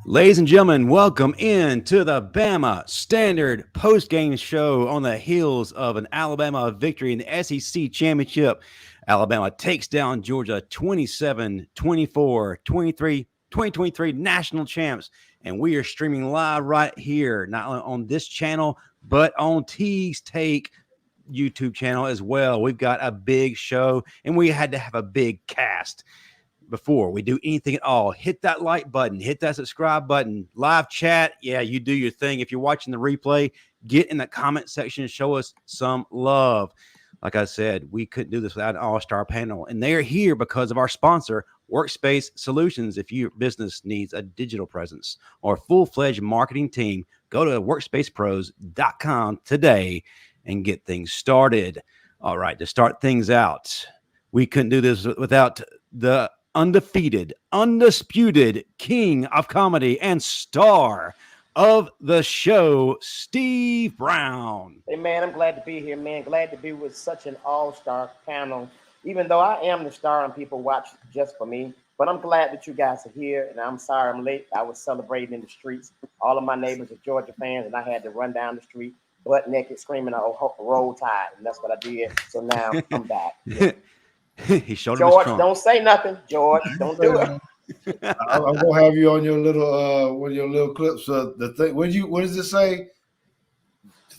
Ladies and gentlemen, welcome in to the Bama Standard post-game show on the heels of an Alabama victory in the SEC Championship. Alabama takes down Georgia 27-24, 2023 national champs. And we are streaming live right here, not only on this channel, but on Teague's Take YouTube channel as well. We've got a big show, and we had to have a big cast. Before we do anything at all, hit that like button, hit that subscribe button, live chat. Yeah, you do your thing. If you're watching the replay, get in the comment section and show us some love. Like I said, we couldn't do this without an all-star panel, and they are here because of our sponsor, Workspace Solutions. If your business needs a digital presence or a full-fledged marketing team, go to workspacepros.com today and get things started. All right, to start things out, we couldn't do this without the undefeated, undisputed king of comedy and star of the show, Steve Brown. Hey, man, I'm glad to be here, man. Glad to be with such an all-star panel. Even though I am the star and people watch just for me, but I'm glad that you guys are here, and I'm sorry I'm late. I was celebrating in the streets. All of my neighbors are Georgia fans, and I had to run down the street butt naked screaming, "Oh, roll tide," and that's what I did. So now I'm back. Yeah. He showed George, him don't say nothing. George, don't do it. I'm gonna have you on your little one of your little clips. The thing, what does it say?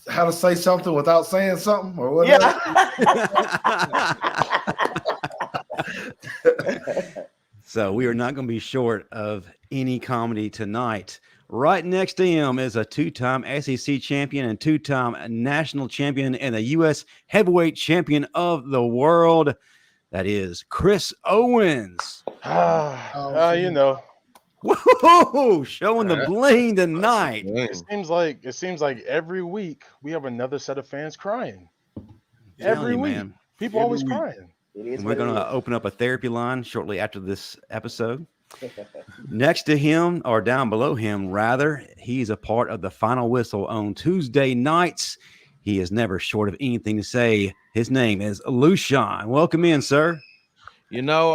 How to say something without saying something, or whatever. Yeah. So we are not going to be short of any comedy tonight. Right next to him is a two-time SEC champion and two-time national champion and the U.S. heavyweight champion of the world. That is Chris Owens. You know. Whoa, showing the bling tonight. It seems like every week we have another set of fans crying. Every week. Man. People always crying. And we're going to open up a therapy line shortly after this episode. Next to him, or down below him, rather, he's a part of the Final Whistle on Tuesday nights. He is never short of anything to say. His name is Luscion. Welcome in, sir. You know,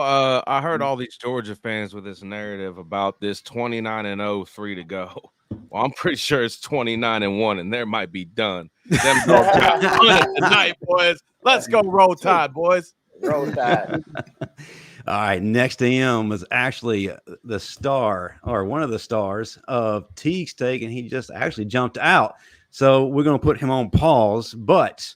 I heard all these Georgia fans with this narrative about this 29-0, 3 to go. Well, I'm pretty sure it's 29-1, and there might be done. Them girls got fun tonight, boys. Let's go roll tide, boys. Roll tide. All right, next to him is actually the star, or one of the stars of Teague's Take, and he just actually jumped out. So we're going to put him on pause, but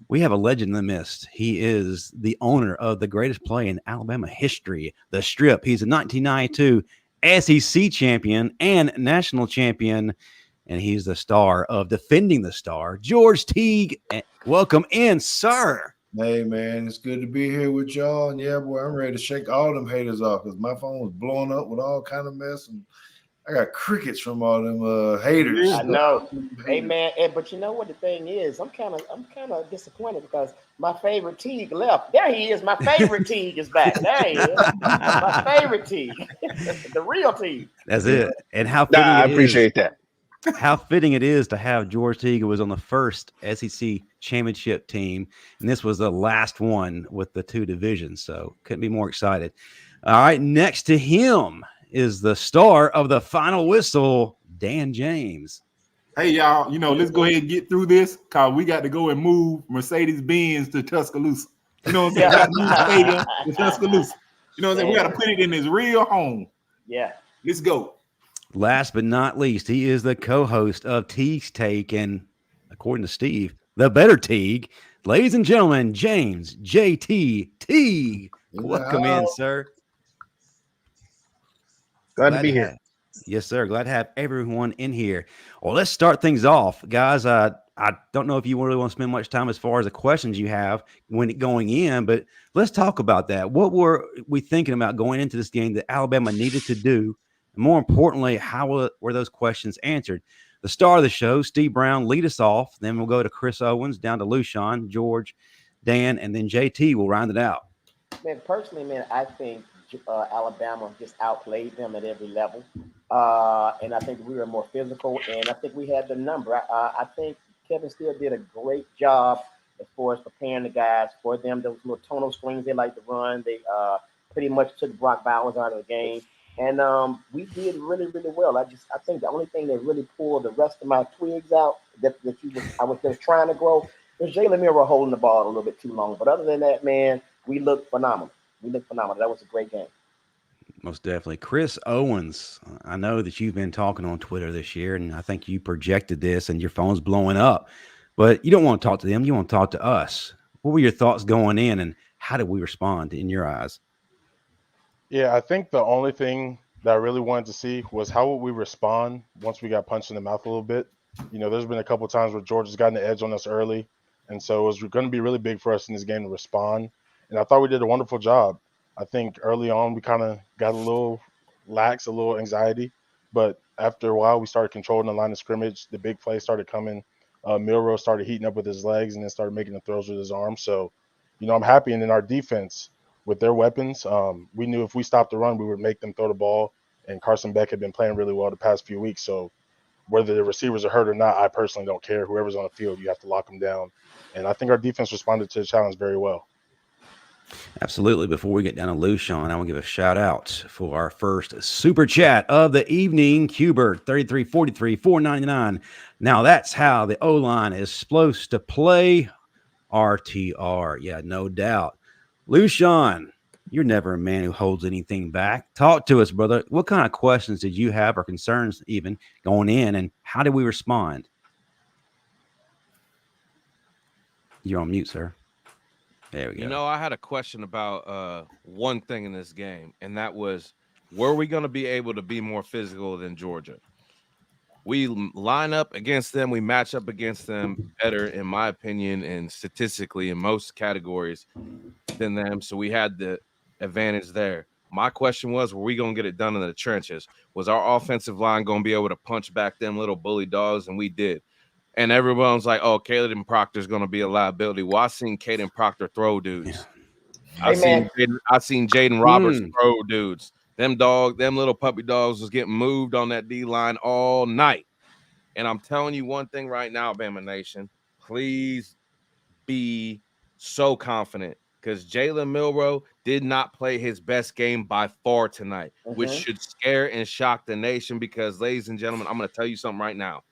we have a legend in the midst. He is the owner of the greatest play in Alabama history, the Strip. He's a 1992 SEC champion and national champion, and he's the star of Defending the Star, George Teague. Welcome in, sir. Hey, man, it's good to be here with y'all. And yeah, boy, I'm ready to shake all them haters off because my phone was blowing up with all kind of mess, and I got crickets from all them haters. I know. Hey, man, but you know what the thing is? I'm kind of disappointed because my favorite Teague left. There he is. My favorite Teague is back. There he is. My favorite Teague. The real Teague. That's it. And how fitting I appreciate that. How fitting it is to have George Teague, who was on the first SEC championship team, and this was the last one with the two divisions, so couldn't be more excited. All right, next to him is the star of the Final Whistle, Dan James. Hey, y'all, let's go ahead and get through this because we got to go and move Mercedes-Benz to Tuscaloosa. You know what I'm saying? Got to move stadium to Tuscaloosa. You know what I'm saying? We got to put it in his real home. Yeah. Let's go. Last but not least, he is the co-host of Teague's Take, and according to Steve, the better Teague. Ladies and gentlemen, James J.T. Teague. Welcome in, sir. Glad to be here. Yes, sir. Glad to have everyone in here. Well, let's start things off, guys. I don't know if you really want to spend much time as far as the questions you have when going in, but let's talk about that. What were we thinking about going into this game that Alabama needed to do? And more importantly, how were those questions answered? The star of the show, Steve Brown, lead us off. Then we'll go to Chris Owens, down to Luscion, George, Dan, and then JT will round it out. Man, personally, man, I think Alabama just outplayed them at every level. And I think we were more physical, and I think we had the number. I think Kevin Steele did a great job as far as preparing the guys for them. Those little tonal screens they like to run. They pretty much took Brock Bowers out of the game. And we did really, really well. I think the only thing that really pulled the rest of my twigs out I was just trying to grow was Jalen Milroe holding the ball a little bit too long. But other than that, man, we looked phenomenal. That was a great game. Most definitely. Chris Owens, I know that you've been talking on Twitter this year, and I think you projected this and your phone's blowing up, but you don't want to talk to them. You want to talk to us. What were your thoughts going in, and how did we respond in your eyes? Yeah, I think the only thing that I really wanted to see was how would we respond once we got punched in the mouth a little bit. There's been a couple of times where George has gotten the edge on us early, and so it was going to be really big for us in this game to respond. And I thought we did a wonderful job. I think early on we kind of got a little lax, a little anxiety, but after a while we started controlling the line of scrimmage. The big plays started coming. Milroe started heating up with his legs and then started making the throws with his arms. So, I'm happy. And in our defense, with their weapons, we knew if we stopped the run, we would make them throw the ball. And Carson Beck had been playing really well the past few weeks. So whether the receivers are hurt or not, I personally don't care. Whoever's on the field, you have to lock them down. And I think our defense responded to the challenge very well. Absolutely. Before we get down to Luscion, I want to give a shout out for our first super chat of the evening. Qbert 3343 499. Now that's how the O-line is supposed to play. RTR. Yeah, no doubt. Luscion, you're never a man who holds anything back. Talk to us, brother. What kind of questions did you have or concerns even going in, and how did we respond? You're on mute, sir. There we go. I had a question about one thing in this game, and that was, were we going to be able to be more physical than Georgia? We line up against them. We match up against them better, in my opinion, and statistically in most categories than them. So we had the advantage there. My question was, were we going to get it done in the trenches? Was our offensive line going to be able to punch back them little bully dogs? And we did. And everyone's like, oh, Caden Proctor's going to be a liability. Well, I seen Caden Proctor throw dudes. Yeah. I seen Jaden Roberts throw dudes. Them little puppy dogs was getting moved on that D-line all night. And I'm telling you one thing right now, Bama Nation, please be so confident, because Jalen Milroe did not play his best game by far tonight, which should scare and shock the nation, because, ladies and gentlemen, I'm going to tell you something right now.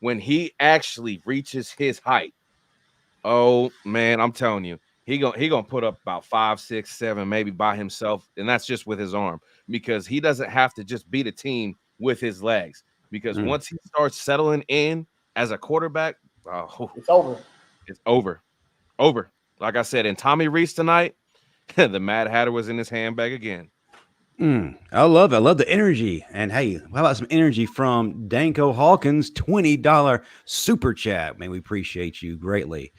When he actually reaches his height, oh, man, I'm telling you, He gonna put up about 5, 6, 7, maybe by himself, and that's just with his arm, because he doesn't have to just beat a team with his legs. Because once he starts settling in as a quarterback, it's over. It's over. Like I said, in Tommy Reese tonight, the Mad Hatter was in his handbag again. I love it. I love the energy. And hey, how about some energy from Danko Hawkins? $20 super chat. Man, we appreciate you greatly.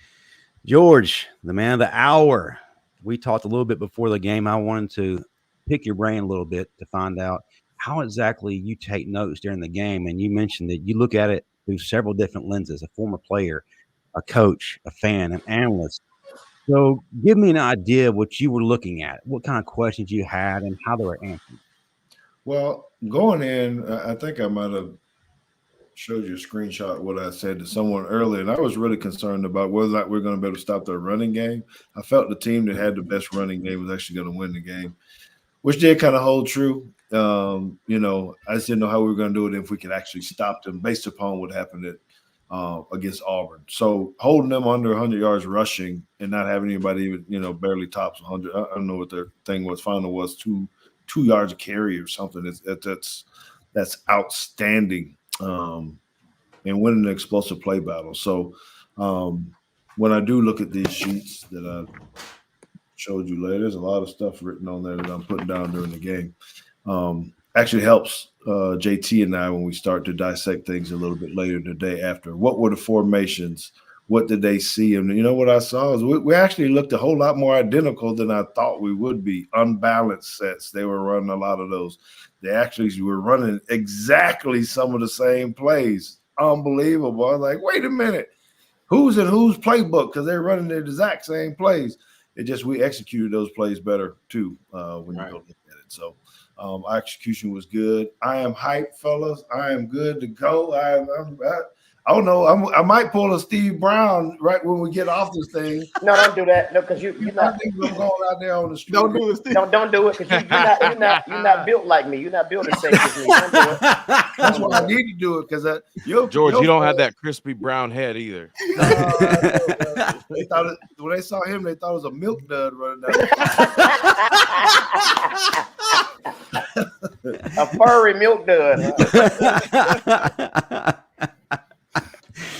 George, the man of the hour. We talked a little bit before the game. I wanted to pick your brain a little bit to find out how exactly you take notes during the game. And you mentioned that you look at it through several different lenses: a former player, a coach, a fan, an analyst. So give me an idea of what you were looking at, what kind of questions you had, and how they were answered. Well, going in, I think I might have showed you a screenshot of what I said to someone earlier, and I was really concerned about whether or not we're going to be able to stop their running game. I felt the team that had the best running game was actually going to win the game, which did kind of hold true. I just didn't know how we were going to do it if we could actually stop them based upon what happened against Auburn. So holding them under 100 yards rushing and not having anybody even, barely tops 100. I don't know what their thing was. Final was two yards a carry or something. That's outstanding. And winning an explosive play battle. So when I do look at these sheets that I showed you later, there's a lot of stuff written on there that I'm putting down during the game. Actually helps JT and I when we start to dissect things a little bit later the day after. What were the formations? What did they see? And you know what I saw is we actually looked a whole lot more identical than I thought we would be. Unbalanced sets. They were running a lot of those. They actually were running exactly some of the same plays. Unbelievable. I was like, wait a minute. Who's in whose playbook? Because they're running the exact same plays. It just we executed those plays better, too, when you go look at it. So our execution was good. I am hyped, fellas. I am good to go. I don't know. I might pull a Steve Brown right when we get off this thing. No, don't do that. No, because you're I not. think I'm going out there on the street. Don't do it, Steve. Don't do it because you're not built like me. You're not built as sexy as me. Don't do it. That's why I need to do it because George, you don't have that crispy brown head either. They thought when they saw him, they thought it was a milk dud running down. A furry milk dud.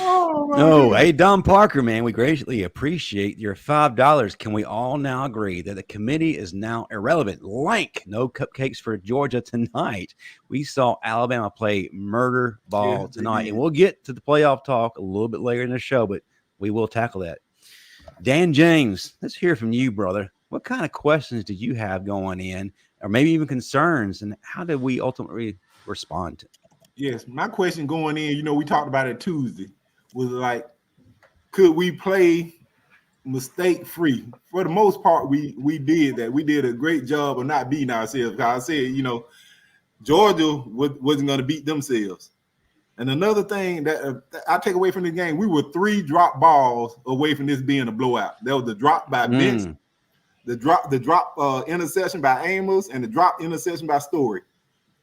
No, hey, Don Parker, man, we greatly appreciate your $5. Can we all now agree that the committee is now irrelevant? Like, no cupcakes for Georgia tonight. We saw Alabama play murder ball tonight, and we'll get to the playoff talk a little bit later in the show, but we will tackle that. Dan James, let's hear from you, brother. What kind of questions did you have going in, or maybe even concerns, and how did we ultimately respond to it? Yes, my question going in, we talked about it Tuesday, was like, could we play mistake free? For the most part, we did that. We did a great job of not beating ourselves. Because I said, Georgia wasn't going to beat themselves. And another thing that I take away from the game, we were 3 drop balls away from this being a blowout. There was the drop by Benson, the drop interception by Amos, and the drop interception by Story.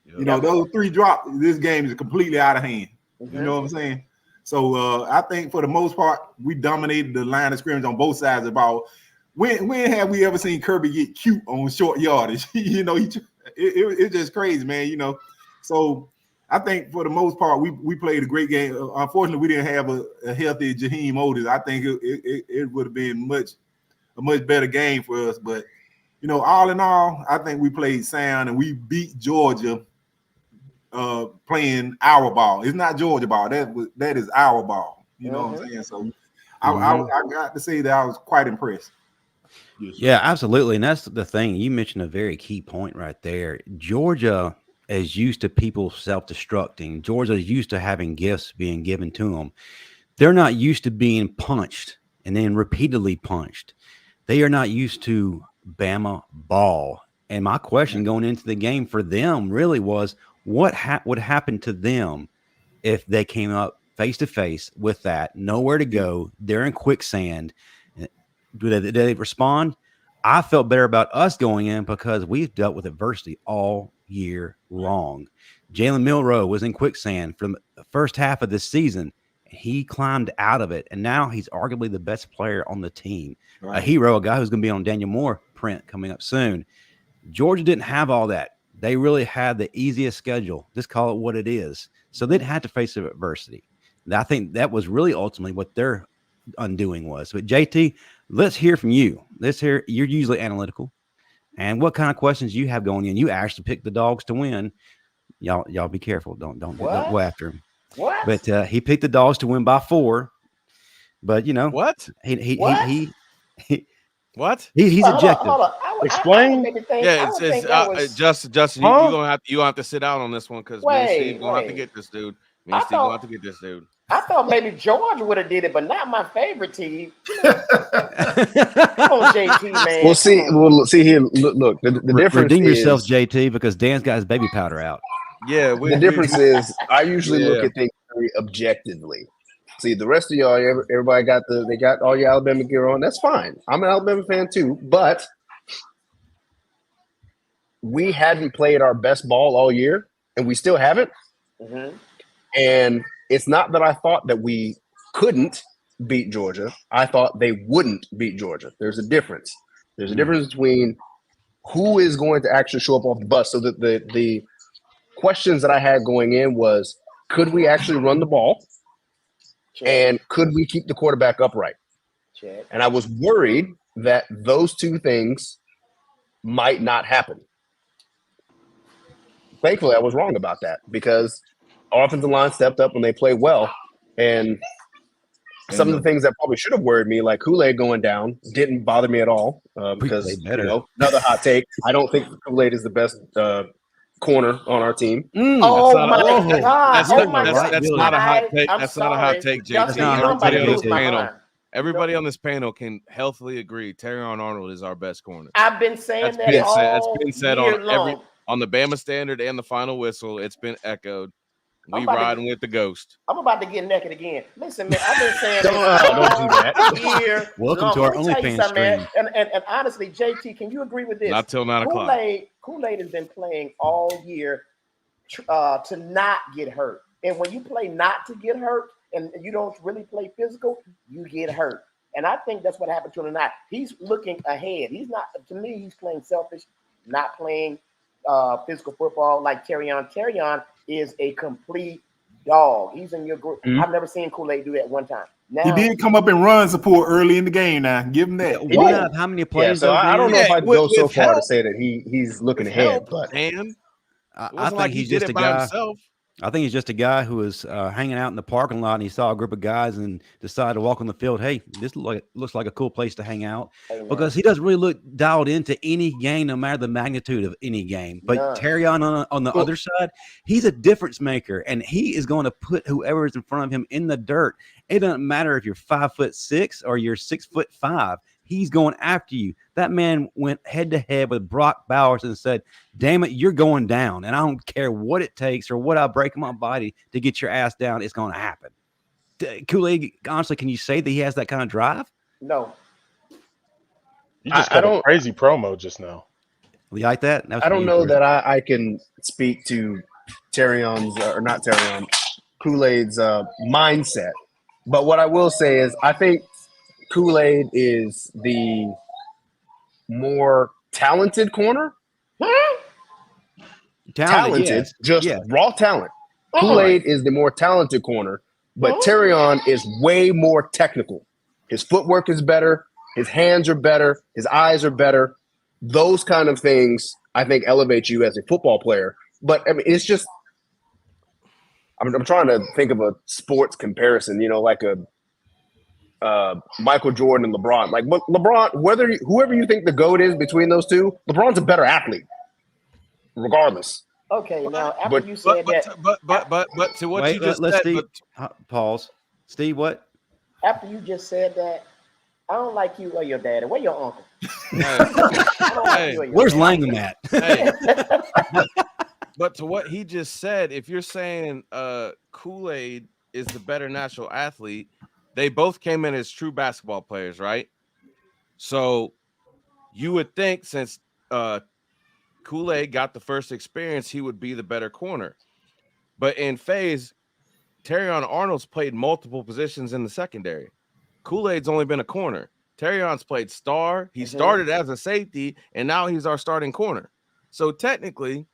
Those 3 drops, this game is completely out of hand. You know what I'm saying? So I think for the most part, we dominated the line of scrimmage on both sides of the ball. When have we ever seen Kirby get cute on short yardage? It's just crazy, man. So I think for the most part, we played a great game. Unfortunately, we didn't have a healthy Jaheim Otis. I think it would have been a much better game for us. But all in all, I think we played sound and we beat Georgia. Playing our ball. It's not Georgia ball. That is our ball. You know what I'm saying? So I got to say that I was quite impressed. Yeah, absolutely. And that's the thing. You mentioned a very key point right there. Georgia is used to people self-destructing. Georgia is used to having gifts being given to them. They're not used to being punched and then repeatedly punched. They are not used to Bama ball. And my question going into the game for them really was, what would happen to them if they came up face-to-face with that, nowhere to go, they're in quicksand? Did they respond? I felt better about us going in because we've dealt with adversity all year long. Jalen Milroe was in quicksand from the first half of this season. He climbed out of it, and now he's arguably the best player on the team. Right. A hero, a guy who's going to be on Daniel Moore print coming up soon. Georgia didn't have all that. They really had the easiest schedule. Just call it what it is. So they didn't have to face adversity. And I think that was really ultimately what their undoing was. But JT, let's hear from you. Let's hear. You're usually analytical. And what kind of questions you have going in? You actually picked the Dogs to win. Y'all be careful. Don't go after him. What? But he picked the Dogs to win by 4. But what? He what? He's objective. Hold on. Explain. Justin, you're gonna have to sit down on this one because Steve gonna have to get this dude. I thought maybe George would have did it, but not my favorite team. Come on, JT, man. We'll see here. Look. The difference redeem is yourself, JT, because Dan's got his baby powder out. Yeah. The difference is I usually look at things very objectively. See, the rest of y'all, everybody they got all your Alabama gear on. That's fine. I'm an Alabama fan too, but we hadn't played our best ball all year, and we still haven't. Mm-hmm. And it's not that I thought that we couldn't beat Georgia. I thought they wouldn't beat Georgia. There's a difference. There's a difference between who is going to actually show up off the bus. So that the questions that I had going in was, could we actually run the ball? Check. And could we keep the quarterback upright? Check. And I was worried that those 2 things might not happen. Thankfully, I was wrong about that because our offensive line stepped up and they played well. And some of the things that probably should have worried me, like Kool-Aid going down, didn't bother me at all because, another hot take. I don't think Kool-Aid is the best corner on our team. Oh my God! That's not a hot take. That's not a hot take, JT. Everybody on this panel can healthily agree. Terrion Arnold is our best corner. I've been saying that. It's been said on the Bama Standard and the Final Whistle. It's been echoed. We riding with the ghost. I'm about to get naked again. Listen, man, I've been saying Don't do that. Year Welcome long. to our Let me tell you OnlyFans something, man. stream. And honestly, JT, can you agree with this? Not till 9 o'clock. Kool-Aid has been playing all year to not get hurt. And when you play not to get hurt and you don't really play physical, you get hurt. And I think that's what happened to him tonight. He's looking ahead. He's not, to me, he's playing selfish, not playing physical football like Terrion. Terrion is a complete dog. He's in your group. I've never seen Kool-Aid do that one time. Now, he did come up and run support early in the game. Now give him that. One out of how many plays? So I don't know if I'd go so far help. to say that he's looking ahead, but And I think he's just a guy. Himself. I think he's just a guy who was hanging out in the parking lot and he saw a group of guys and decided to walk on the field. Hey, this looks like a cool place to hang out, because he doesn't really look dialed into any game, no matter the magnitude of any game. But Terrion on the other side, he's a difference maker, and he is going to put whoever is in front of him in the dirt. It doesn't matter if you're 5'6" or you're 6'5". He's going after you. That man went head to head with Brock Bowers and said, damn it, you're going down. And I don't care what it takes or what I break in my body to get your ass down. It's going to happen. Kool-Aid, honestly, can you say that he has that kind of drive? No. You just got a crazy promo just now. You like that? I don't know that I can speak to Terrion's, or not Terrion, Kool-Aid's mindset. But what I will say is I think Kool-Aid is the more talented corner. Talented, yes. Just raw talent. Kool-Aid is the more talented corner, but Terrion is way more technical. His footwork is better. His hands are better. His eyes are better. Those kind of things, I think, elevate you as a football player. But I mean, it's just, I'm trying to think of a sports comparison, you know, like a Michael Jordan and LeBron. Like LeBron, whoever you think the GOAT is between those two, LeBron's a better athlete, regardless. Okay, now after you said that, but to what you just said, Steve, pause. Steve, what? After you just said that, I don't like you or your daddy. Where your uncle? Where's Langham at? But to what he just said, if you're saying Kool-Aid is the better natural athlete, they both came in as true basketball players, right? So you would think since Kool-Aid got the first experience, he would be the better corner. But in phase, Terrion Arnold's played multiple positions in the secondary. Kool-Aid's only been a corner. Terrion's played star. He started as a safety, and now he's our starting corner. So technically,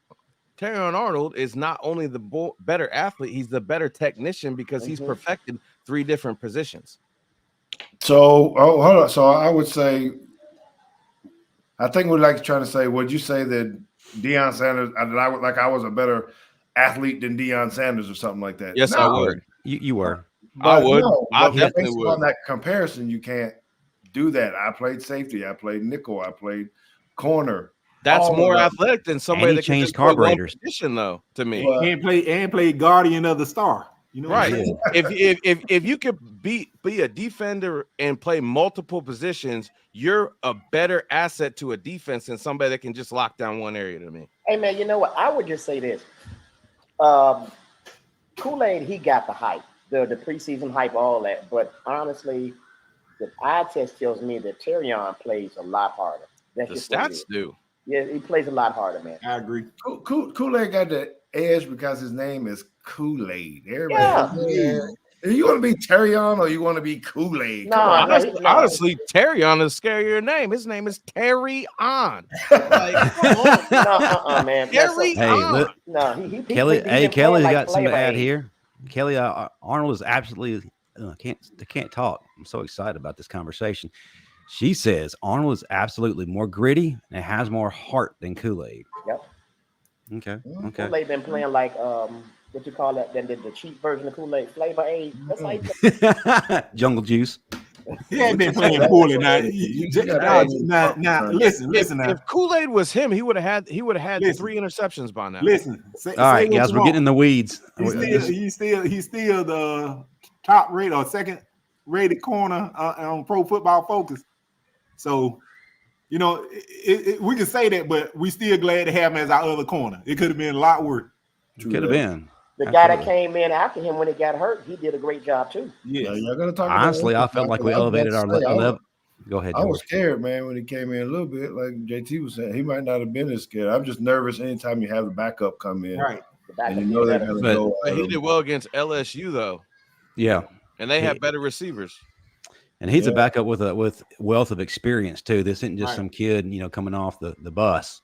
Terrion Arnold is not only the better athlete, he's the better technician because he's perfected 3 different positions. So, hold on. So I would say, I think we're like trying to say, would you say that Deion Sanders, I was a better athlete than Deion Sanders or something like that? Yes, no. I would. You were. I would. No, I definitely would. On that comparison, you can't do that. I played safety. I played nickel. I played corner. That's more athletic than somebody that changed can just play one carburetors. position, though. To me, and play guardian of the star. You know, right? If you could be a defender and play multiple positions, you're a better asset to a defense than somebody that can just lock down one area. To me, hey man, you know what? I would just say this: Kool-Aid, he got the hype, the preseason hype, all that. But honestly, the eye test tells me that Terrion plays a lot harder. That's the just what it stats is. do. Yeah, he plays a lot harder, man. I agree. Kool-Aid got the edge because his name is Kool-Aid. Yeah. You want to be Terrion or you want to be Kool-Aid? No, honestly, Terrion is a scarier name. His name is Terry On. Like, come on. Man. Terry On. No, he Kelly. he Kelly's like got some to add Flavor here. Kelly Arnold is absolutely can't talk. I'm so excited about this conversation. She says Arnold is absolutely more gritty and has more heart than Kool-Aid. Yep. Okay. Kool-Aid been playing like what you call that? Then the cheap version of Kool-Aid, Flavor Aid. That's like Jungle Juice. He ain't been playing poorly now. Now, listen. If Kool-Aid was him, he would have had 3 interceptions by now. Listen. All right, guys, we're getting in the weeds. He's still the top rated or second rated corner on Pro Football Focus. So, you know, we can say that, but we still glad to have him as our other corner. It could have been a lot worse. Could have been. The guy that Absolutely. came in after him when he got hurt, he did a great job too. Now, Yes. y'all gonna talk Honestly, about I felt like we elevated our level. Go ahead, I was George. scared, man, when he came in a little bit. Like JT was saying, he might not have been as scared. I'm just nervous anytime you have a backup come in. Right. The backup And you did know they're better. gonna But- go But at he him. did well against LSU though, Yeah. and they He- had better receivers. And he's a Yeah. backup with wealth of experience too. This isn't just Right. some kid, coming off the bus,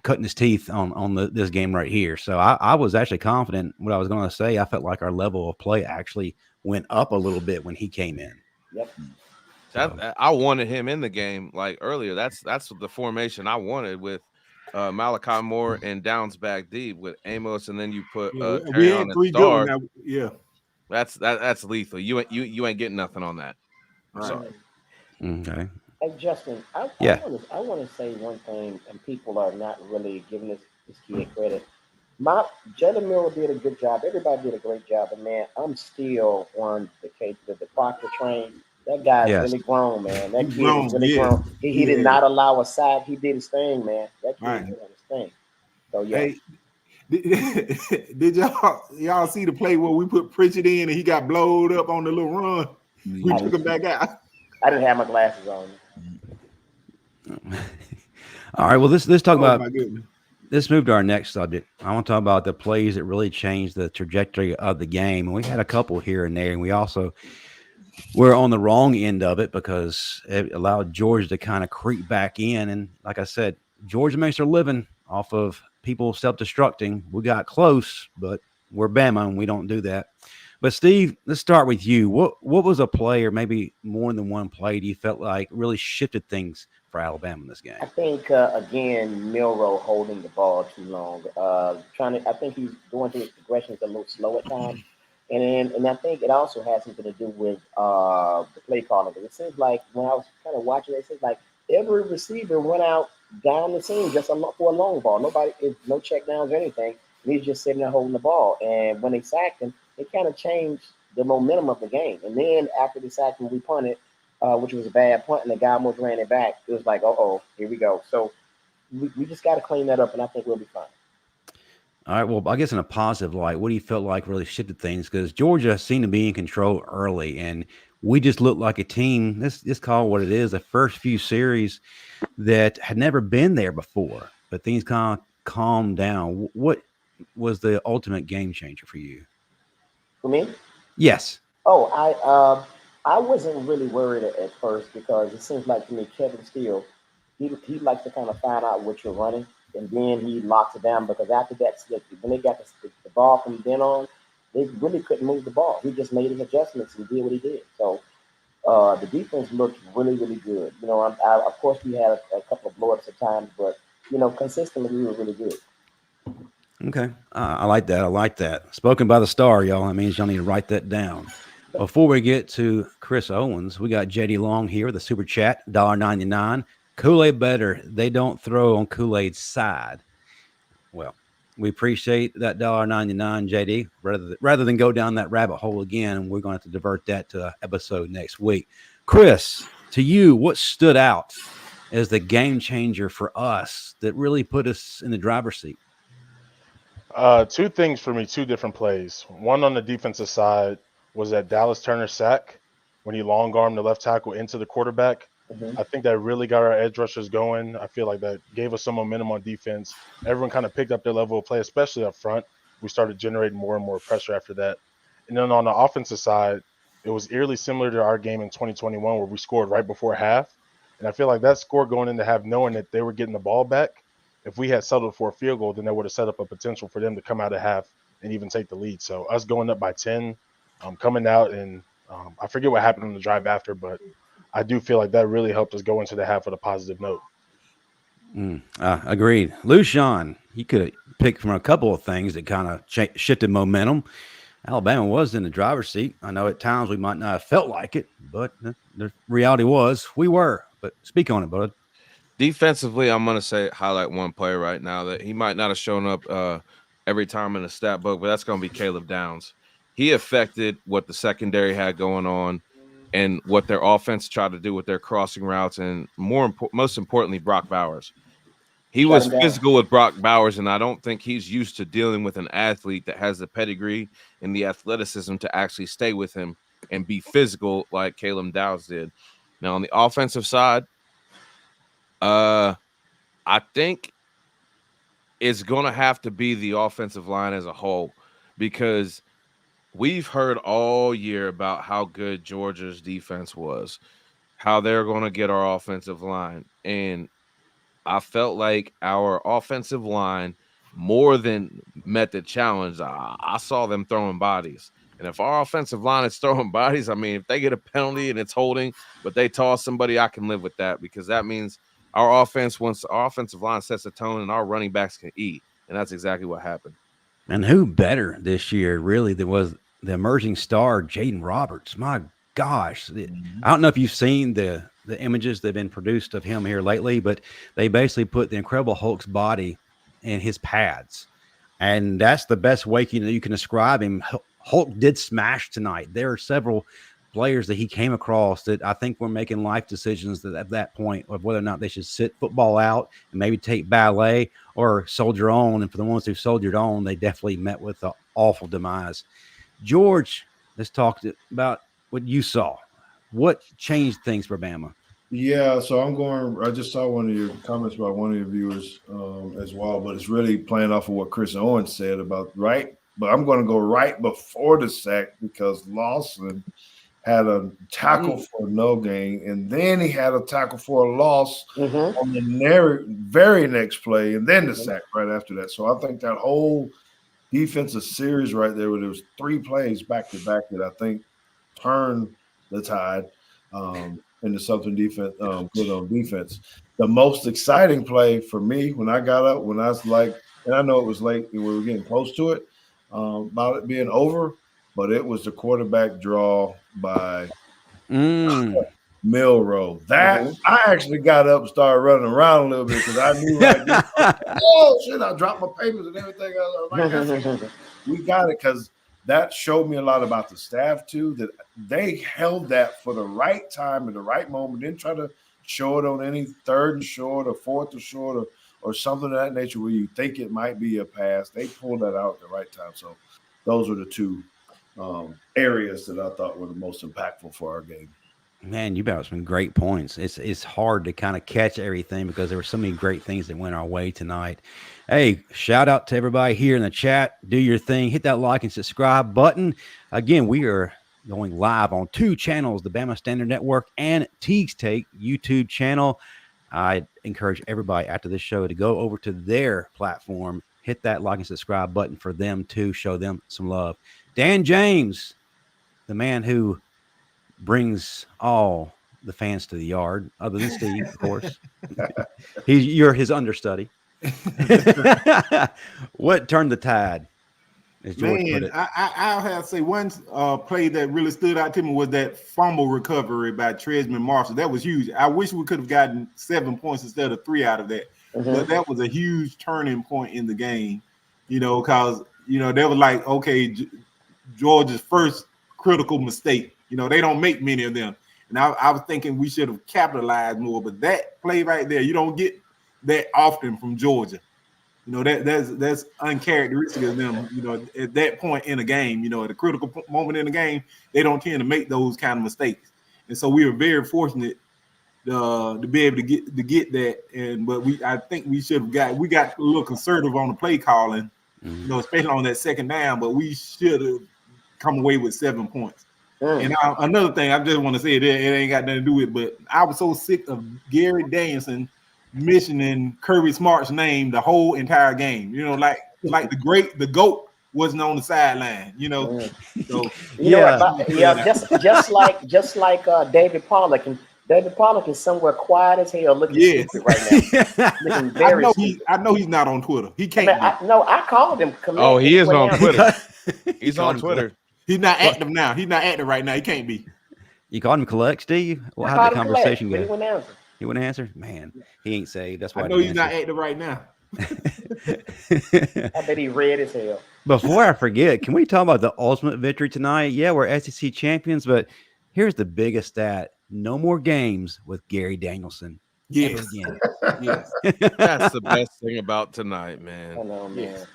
cutting his teeth on this game right here. So I was actually confident what I was going to say. I felt like our level of play actually went up a little bit when he came in. Yep. I wanted him in the game like earlier. That's the formation I wanted with Malachi Moore and Downs back deep with Amos, and then you put Yeah, we Terry had on the 3 good star. ones now. Yeah. That's lethal. You ain't getting nothing on that. I'm Right. sorry. Okay. Hey Justin, Yeah. I want to say one thing, and people are not really giving this kid credit. Jalen Milroe did a good job. Everybody did a great job, but man, I'm still on the Proctor train. That guy's Yes. really grown, man. That He's kid grown, is really yeah. grown. He did Yeah. not allow a sack. He did his thing, man. That kid Right. did his thing. So yeah. Hey, did y'all see the play where we put Pritchard in and he got blowed up on the little run? We I took him back out. I didn't have my glasses on. All right. Well, let's talk Oh about. my goodness. Let's move to our next subject. I want to talk about the plays that really changed the trajectory of the game. And we had a couple here and there, and we also were on the wrong end of it because it allowed Georgia to kind of creep back in. And like I said, Georgia makes their living off of people self-destructing. We got close, but we're Bama, and we don't do that. But Steve, let's start with you. What was a play, or maybe more than one play, do you felt like really shifted things for Alabama in this game? I think again, Milroe holding the ball too long. I think he's going through his progressions a little slow at times, and I think it also has something to do with the play calling. It seems like when I was kind of watching it seems like every receiver went out down the seam just for a long ball. No check downs or anything. And he's just sitting there holding the ball. And when they sacked him, it kind of changed the momentum of the game. And then after they sacked him, we punted. Which was a bad punt, and the guy almost ran it back. It was like, here we go. So we just got to clean that up, and I think we'll be fine. All right. Well, I guess in a positive light, what do you felt like really shifted things? Because Georgia seemed to be in control early, and we just looked like a team. Let's call it what it is. The first few series that had never been there before, but things kind of calmed down. What was the ultimate game changer for you? For me? Yes. Oh, I wasn't really worried at first because it seems like to me Kevin Steele, he likes to kind of find out what you're running, and then he locks it down because after that, when they got the ball from then on, they really couldn't move the ball. He just made his adjustments and did what he did. So the defense looked really, really good. Of course we had a couple of blowups at times, but consistently we were really good. Okay. I like that. I like that. Spoken by the star, y'all. That means y'all need to write that down. Before we get to Chris Owens, we got JD Long here with a super chat, $1.99. Kool-Aid better. They don't throw on Kool-Aid's side. Well, we appreciate that $1.99, JD. Rather than go down that rabbit hole again, we're going to have to divert that to an episode next week. Chris, to you, what stood out as the game changer for us that really put us in the driver's seat? Two things for me, two different plays. One on the defensive side was that Dallas Turner sack when he long armed the left tackle into the quarterback. Mhm. I think that really got our edge rushers going. I feel like that gave us some momentum on defense. Everyone kind of picked up their level of play, especially up front. We started generating more and more pressure after that. And then on the offensive side, it was eerily similar to our game in 2021 where we scored right before half. And I feel like that score going into half, knowing that they were getting the ball back, if we had settled for a field goal, then that would have set up a potential for them to come out of half and even take the lead. So us going up by 10, coming out, and I forget what happened on the drive after, but I do feel like that really helped us go into the half with a positive note. Agreed. Luscion, he could pick from a couple of things that kind of shifted momentum. Alabama was in the driver's seat. I know at times we might not have felt like it, but the reality was we were. But speak on it, bud. Defensively, I'm going to highlight one player right now that he might not have shown up every time in the stat book, but that's going to be Caleb Downs. He affected what the secondary had going on and what their offense tried to do with their crossing routes, and most importantly, Brock Bowers. He Shut was him down. physical with Brock Bowers, and I don't think he's used to dealing with an athlete that has the pedigree and the athleticism to actually stay with him and be physical like Caleb Dowds did. Now, on the offensive side, I think it's going to have to be the offensive line as a whole, because we've heard all year about how good Georgia's defense was, how they're going to get our offensive line. And I felt like our offensive line more than met the challenge. I saw them throwing bodies. And if our offensive line is throwing bodies, I mean, if they get a penalty and it's holding, but they toss somebody, I can live with that, because that means our offense, once our offensive line sets a tone and our running backs can eat. And that's exactly what happened. And who better this year, really, than was the emerging star, Jaden Roberts. My gosh. I don't know if you've seen the images that have been produced of him here lately, but they basically put the Incredible Hulk's body in his pads. And that's the best way you can describe him. Hulk did smash tonight. There are several players that he came across that I think were making life decisions at that point of whether or not they should sit football out and maybe take ballet or soldier on. And for the ones who soldiered on, they definitely met with an awful demise. George, let's talk about what you saw. What changed things for Bama? Yeah, so I just saw one of your comments about one of your viewers as well, but it's really playing off of what Chris Owens said about but I'm going to go right before the sack, because Lawson had a tackle for no gain, and then he had a tackle for a loss on the very next play, and then the sack right after that. So I think that whole defensive series right there, where there was 3 plays back to back that I think turned the tide into something good on defense. The most exciting play for me when I got up, when I was like, and I know it was late and we were getting close to it, about it being over, but it was the quarterback draw by Milroe. That I actually got up and started running around a little bit, because I knew oh shit, I dropped my papers and everything. I was like, we got it, because that showed me a lot about the staff too, that they held that for the right time at the right moment, didn't try to show it on any 3rd and short or 4th and short or something of that nature where you think it might be a pass. They pulled that out at the right time. So those were the 2 areas that I thought were the most impactful for our game. Man, you brought some great points. It's hard to kind of catch everything because there were so many great things that went our way tonight. Hey, shout out to everybody here in the chat. Do your thing. Hit that like and subscribe button. Again, we are going live on 2 channels, the Bama Standard Network and Teague's Take YouTube channel. I encourage everybody after this show to go over to their platform, hit that like and subscribe button for them to show them some love. Dan James, the man who brings all the fans to the yard, other than Steve, of course. You're his understudy. What turned the tide? As George put it. I'll have to say one play that really stood out to me was that fumble recovery by Tresman Marshall. That was huge. I wish we could have gotten 7 points instead of 3 out of that. But that was a huge turning point in the game, because, they were like, okay, Georgia's first critical mistake. They don't make many of them. And I was thinking we should have capitalized more. But that play right there, you don't get that often from Georgia. That's uncharacteristic of them, at that point in a game, at a critical moment in the game, they don't tend to make those kind of mistakes. And so we were very fortunate to be able to get that. But I think we got a little conservative on the play calling, especially on that second down, but we should have come away with 7 points. And another thing I just want to say, it ain't got nothing to do with it, but I was so sick of Gary Danielson mentioning Kirby Smart's name the whole entire game. Like the GOAT wasn't on the sideline. So just like David Pollock, and David Pollock is somewhere quiet as hell, looking stupid right now. Looking very I know he's not on Twitter. He can't. I called him. Oh, he is on Twitter. He's on Twitter. He's not active now. He's not active right now. He can't be. You called him collect, Steve? Well, how did the conversation go? He wouldn't answer. He wouldn't answer? Man, he ain't saved. That's why I know he's not active right now. I bet he red as hell. Before I forget, can we talk about the ultimate victory tonight? Yeah, we're SEC champions, but here's the biggest stat. No more games with Gary Danielson. Yes. again. Yes. That's the best thing about tonight, I man. know, man.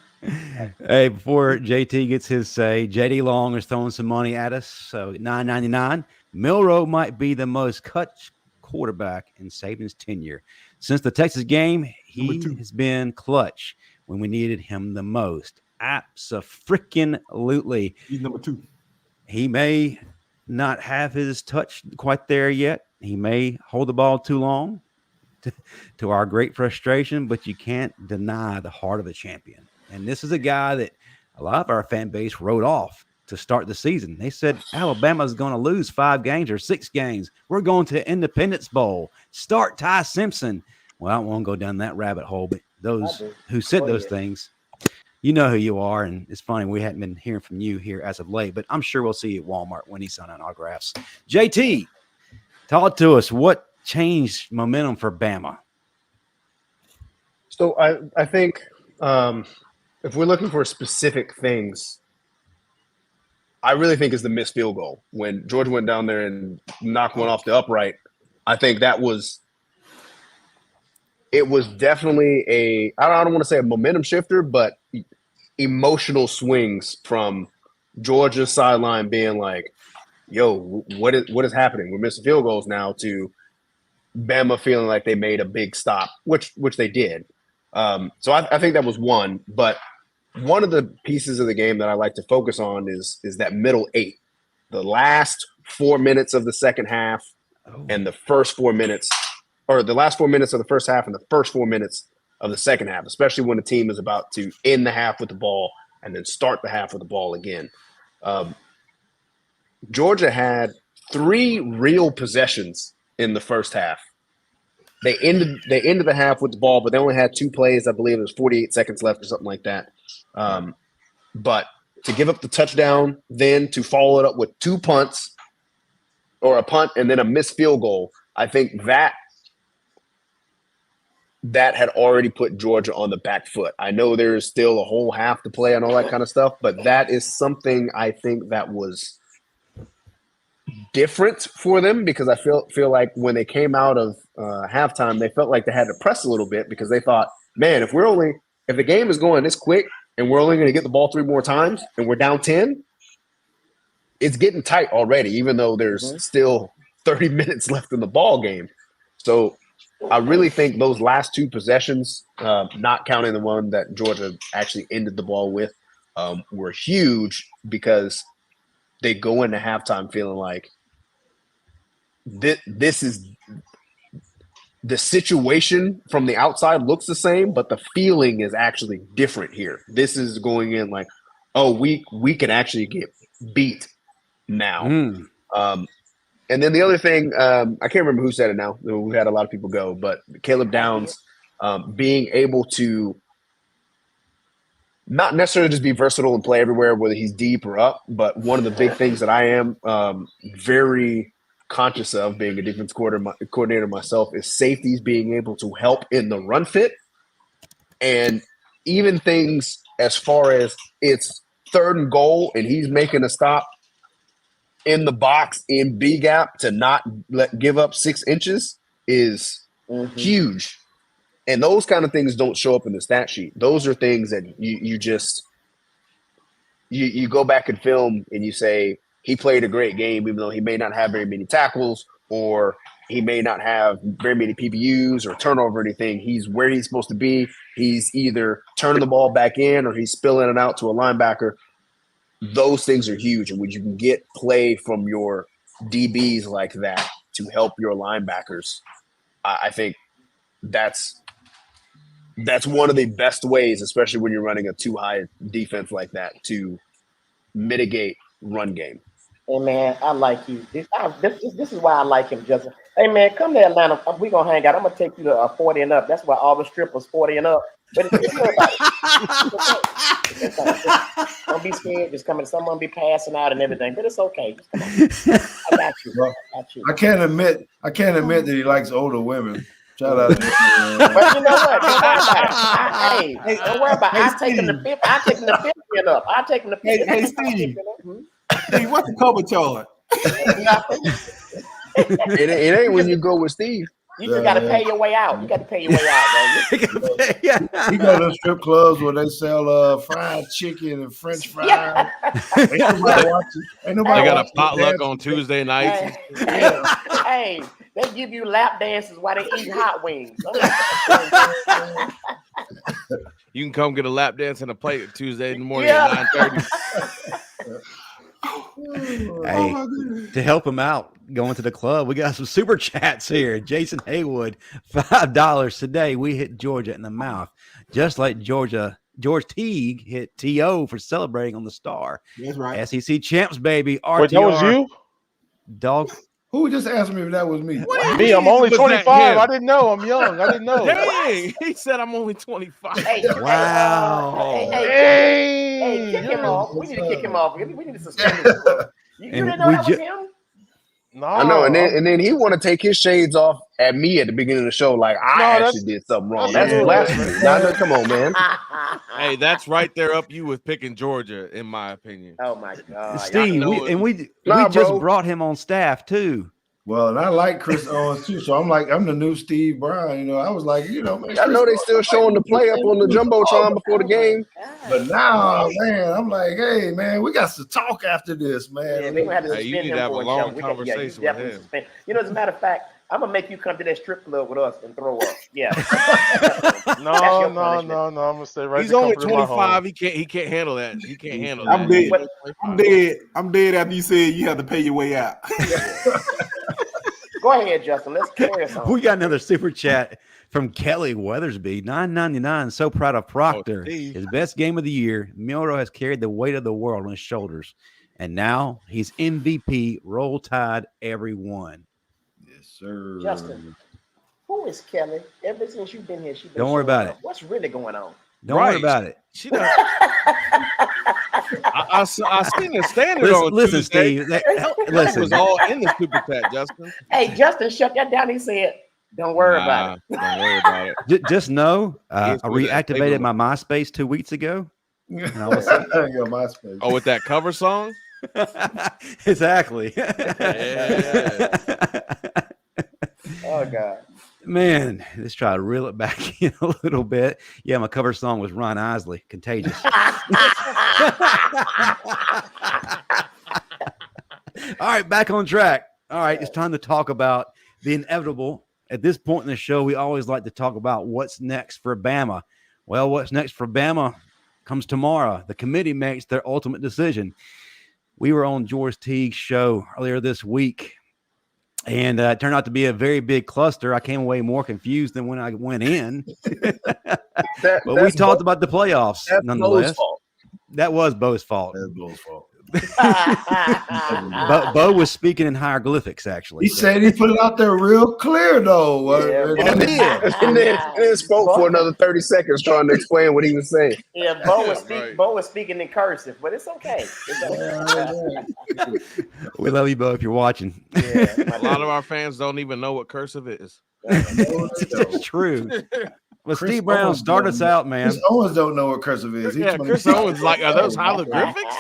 Hey, before JT gets his say, JD Long is throwing some money at us. So $9.99. Milroe might be the most cut quarterback in Saban's tenure. Since the Texas game, he Number 2. has been clutch when we needed him the most. Abso-freaking-lutely. He's number 2. He may not have his touch quite there yet. He may hold the ball too long to our great frustration, but you can't deny the heart of a champion. And this is a guy that a lot of our fan base wrote off to start the season. They said Alabama's going to lose 5 games or 6 games. We're going to Independence Bowl. Start Ty Simpson. Well, I don't want to go down that rabbit hole, but those who said those things, you know who you are. And it's funny, we hadn't been hearing from you here as of late, but I'm sure we'll see you at Walmart when he's signing autographs. JT, talk to us. What changed momentum for Bama? So I think if we're looking for specific things, I really think it's the missed field goal. When Georgia went down there and knocked one off the upright, I think it was definitely I don't want to say a momentum shifter, but emotional swings from Georgia's sideline being like, yo, what is happening? We're missing field goals now, to Bama feeling like they made a big stop, which they did. So I think that was one. But one of the pieces of the game that I like to focus on is that middle 8, the last 4 minutes of the second half and the first 4 minutes, or the last 4 minutes of the first half and the first 4 minutes of the second half, especially when the team is about to end the half with the ball and then start the half with the ball again. Georgia had 3 real possessions in the first half. They ended the half with the ball, but they only had 2 plays. I believe it was 48 seconds left or something like that. But to give up the touchdown, then to follow it up with 2 punts, or a punt and then a missed field goal, I think that had already put Georgia on the back foot. I know there's still a whole half to play and all that kind of stuff, but that is something I think that was different for them, because I feel like when they came out of halftime, they felt like they had to press a little bit, because they thought, man, if the game is going this quick and we're only going to get the ball 3 more times and we're down 10, it's getting tight already, even though there's still 30 minutes left in the ball game. So I really think those last 2 possessions, not counting the one that Georgia actually ended the ball with, were huge, because they go into halftime feeling like this is the situation from the outside looks the same, but the feeling is actually different here. This is going in like, oh, we can actually get beat now. And then the other thing, I can't remember who said it now. We've had a lot of people go, but Caleb Downs being able to not necessarily just be versatile and play everywhere, whether he's deep or up, but one of the big things that I am very conscious of, being a defense coordinator myself, is safeties being able to help in the run fit. And even things as far as it's 3rd and goal and he's making a stop in the box in B gap to not give up 6 inches is huge. And those kind of things don't show up in the stat sheet. Those are things that you go back and film and you say, he played a great game, even though he may not have very many tackles, or he may not have very many PBUs or turnover or anything. He's where he's supposed to be. He's either turning the ball back in or he's spilling it out to a linebacker. Those things are huge. And when you can get play from your DBs like that to help your linebackers, I think that's one of the best ways, especially when you're running a too high defense like that, to mitigate run game. Hey, man, I like you. This is why I like him, Justin. Hey, man, come to Atlanta. We're going to hang out. I'm going to take you to 40 and up. That's why all the strippers 40 and up. But don't be scared. Just coming. Someone be passing out and everything. But it's okay. Just come on. I got you. Well, I got you. I can't admit that he likes older women. Shout out. But you know what? Don't worry about it. I take him to 50. I take him to 50 and up. I take him to 50. Hey, Steve. Steve, what's the cover charge? It ain't when you go with Steve. You just got to pay your way out. You got to pay your way out, bro. You go to strip clubs where they sell fried chicken and French fries. Yeah. Ain't nobody watching. Ain't nobody They got a watching potluck the on Tuesday nights. Hey, they give you lap dances while they eat hot wings. You can come get a lap dance and a plate Tuesday in the morning at 9:30. Hey, to help him out going to the club, we got some super chats here. Jason Haywood, $5 today. We hit Georgia in the mouth, just like George Teague hit T.O. for celebrating on the Star. That's right. SEC champs, baby. RTR. Wait, that was you? Dog. Who just asked me if that was me? Me, I'm only Was that 25. him? I didn't know. I'm young. I didn't know. Dang, he said I'm only 25. Hey, Wow. hey, kick him off. We need to kick him off. We need to suspend him. You didn't know that was him? No, I know, and then he want to take his shades off at me at the beginning of the show, like I actually did something wrong. That's blasphemy. Nah, come on, man. Hey, that's right there up you with picking Georgia, in my opinion. Oh my God, Steve, we Nah, just bro. brought him on staff too. Well, and I like Chris Owens too, so I'm the new Steve Brown. I was like, man, I know they still showing the play up on the jumbotron before the game. But now, man, I'm like, hey, man, we got to talk after this, man. Yeah, we gonna have to Hey, you suspend need him to have a for long jump. conversation with him. Suspend. As a matter of fact, I'm gonna make you come to that strip club with us and throw up. Yeah. No. I'm gonna stay right. He's only 25. He can't handle that. He can't handle that. I'm dead. I'm dead after you said you have to pay your way out. Go ahead, Justin. Let's carry us on. We got another super chat from Kelly Weathersby, $9.99. So proud of Proctor. His best game of the year. Milroe has carried the weight of the world on his shoulders, and now he's MVP. Roll Tide, everyone. Yes, sir. Justin, who is Kelly? Ever since you've been here, she's been Don't worry about it. What's really going on? Don't worry about it. She does. I seen the standard on Listen, Tuesday. Steve. That was all in the super chat, Justin. Hey, Justin, shut that down. He said, "Don't worry about it." Don't worry about it. Just know, I He's with that reactivated big my MySpace 2 weeks ago. And I was MySpace. Oh, with that cover song? exactly. Yeah. Oh God. Man, let's try to reel it back in a little bit. Yeah, my cover song was Ron Isley, Contagious. All right, back on track. All right, it's time to talk about the inevitable. At this point in the show, we always like to talk about what's next for Bama. Well, what's next for Bama comes tomorrow. The committee makes their ultimate decision. We were on George Teague's show earlier this week, and it turned out to be a very big cluster. I came away more confused than when I went in. But we talked about the playoffs, That's nonetheless. Bo's fault. That was Bo's fault. That's Bo's fault. Bo was speaking in hieroglyphics, actually. He said he put it out there real clear, though. Yeah, and then spoke for another 30 seconds trying to explain what he was saying. Yeah, Bo was speaking in cursive, but it's okay. We love you, Bo, if you're watching. Yeah, A lot of our fans don't even know what cursive is. It's true. Well, Chris Steve Brown, Owens start us out, man. Chris Owens don't know what cursive is. He's Yeah, Chris Owens like, are those hieroglyphics?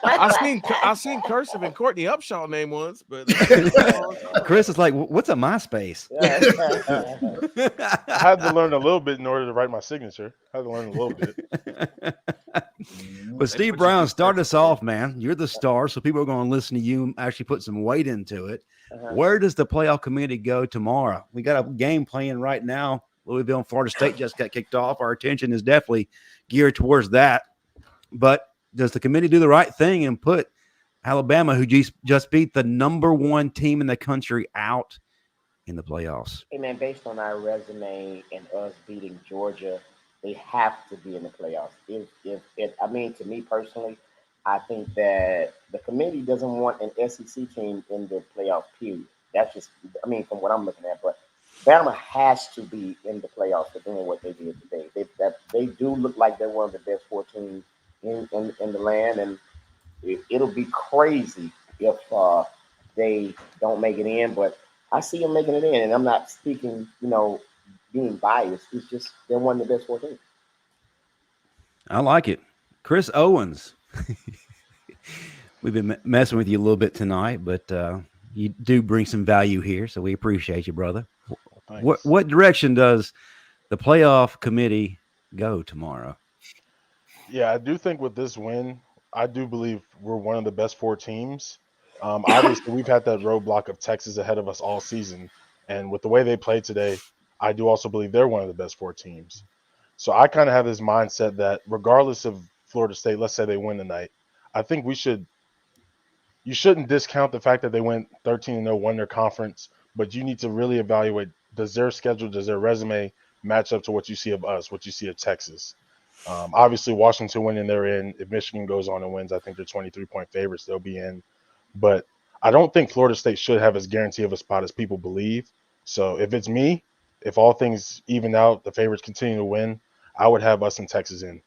I seen cursive in Courtney Upshaw name once, but Chris is like, what's a MySpace? I had to learn a little bit in order to write my signature. I had to learn a little bit. But Steve Brown, start us off, man. You're the star, so people are going to listen to you actually put some weight into it. Where does the playoff committee go tomorrow? We got a game playing right now. Louisville and Florida State just got kicked off. Our attention is definitely geared towards that. But does the committee do the right thing and put Alabama, who just beat the #1 team in the country, out in the playoffs? Hey man, based on our resume and us beating Georgia, they have to be in the playoffs. To me personally, I think that the committee doesn't want an SEC team in the playoff period. That's just, from what I'm looking at. But Bama has to be in the playoffs for doing what they did today. They do look like they're one of the best 4 teams in the land, and it'll be crazy if they don't make it in. But I see them making it in, and I'm not speaking, being biased. It's just they're one of the best 4 teams. I like it. Chris Owens. We've been messing with you a little bit tonight, but You do bring some value here, so we appreciate you, brother. Thanks. What direction does the playoff committee go tomorrow? Yeah, I do think with this win, I do believe we're one of the best 4 teams. Obviously, we've had that roadblock of Texas ahead of us all season, and with the way they played today, I do also believe they're one of the best 4 teams. So I kind of have this mindset that regardless of Florida State, let's say they win tonight, I think you shouldn't discount the fact that they went 13-0, won their conference, but you need to really evaluate, does their schedule, does their resume match up to what you see of us, what you see of Texas? Obviously, Washington winning, they're in. If Michigan goes on and wins, I think they're 23-point favorites. They'll be in. But I don't think Florida State should have as guarantee of a spot as people believe. So if it's me, if all things even out, the favorites continue to win, I would have us in Texas in.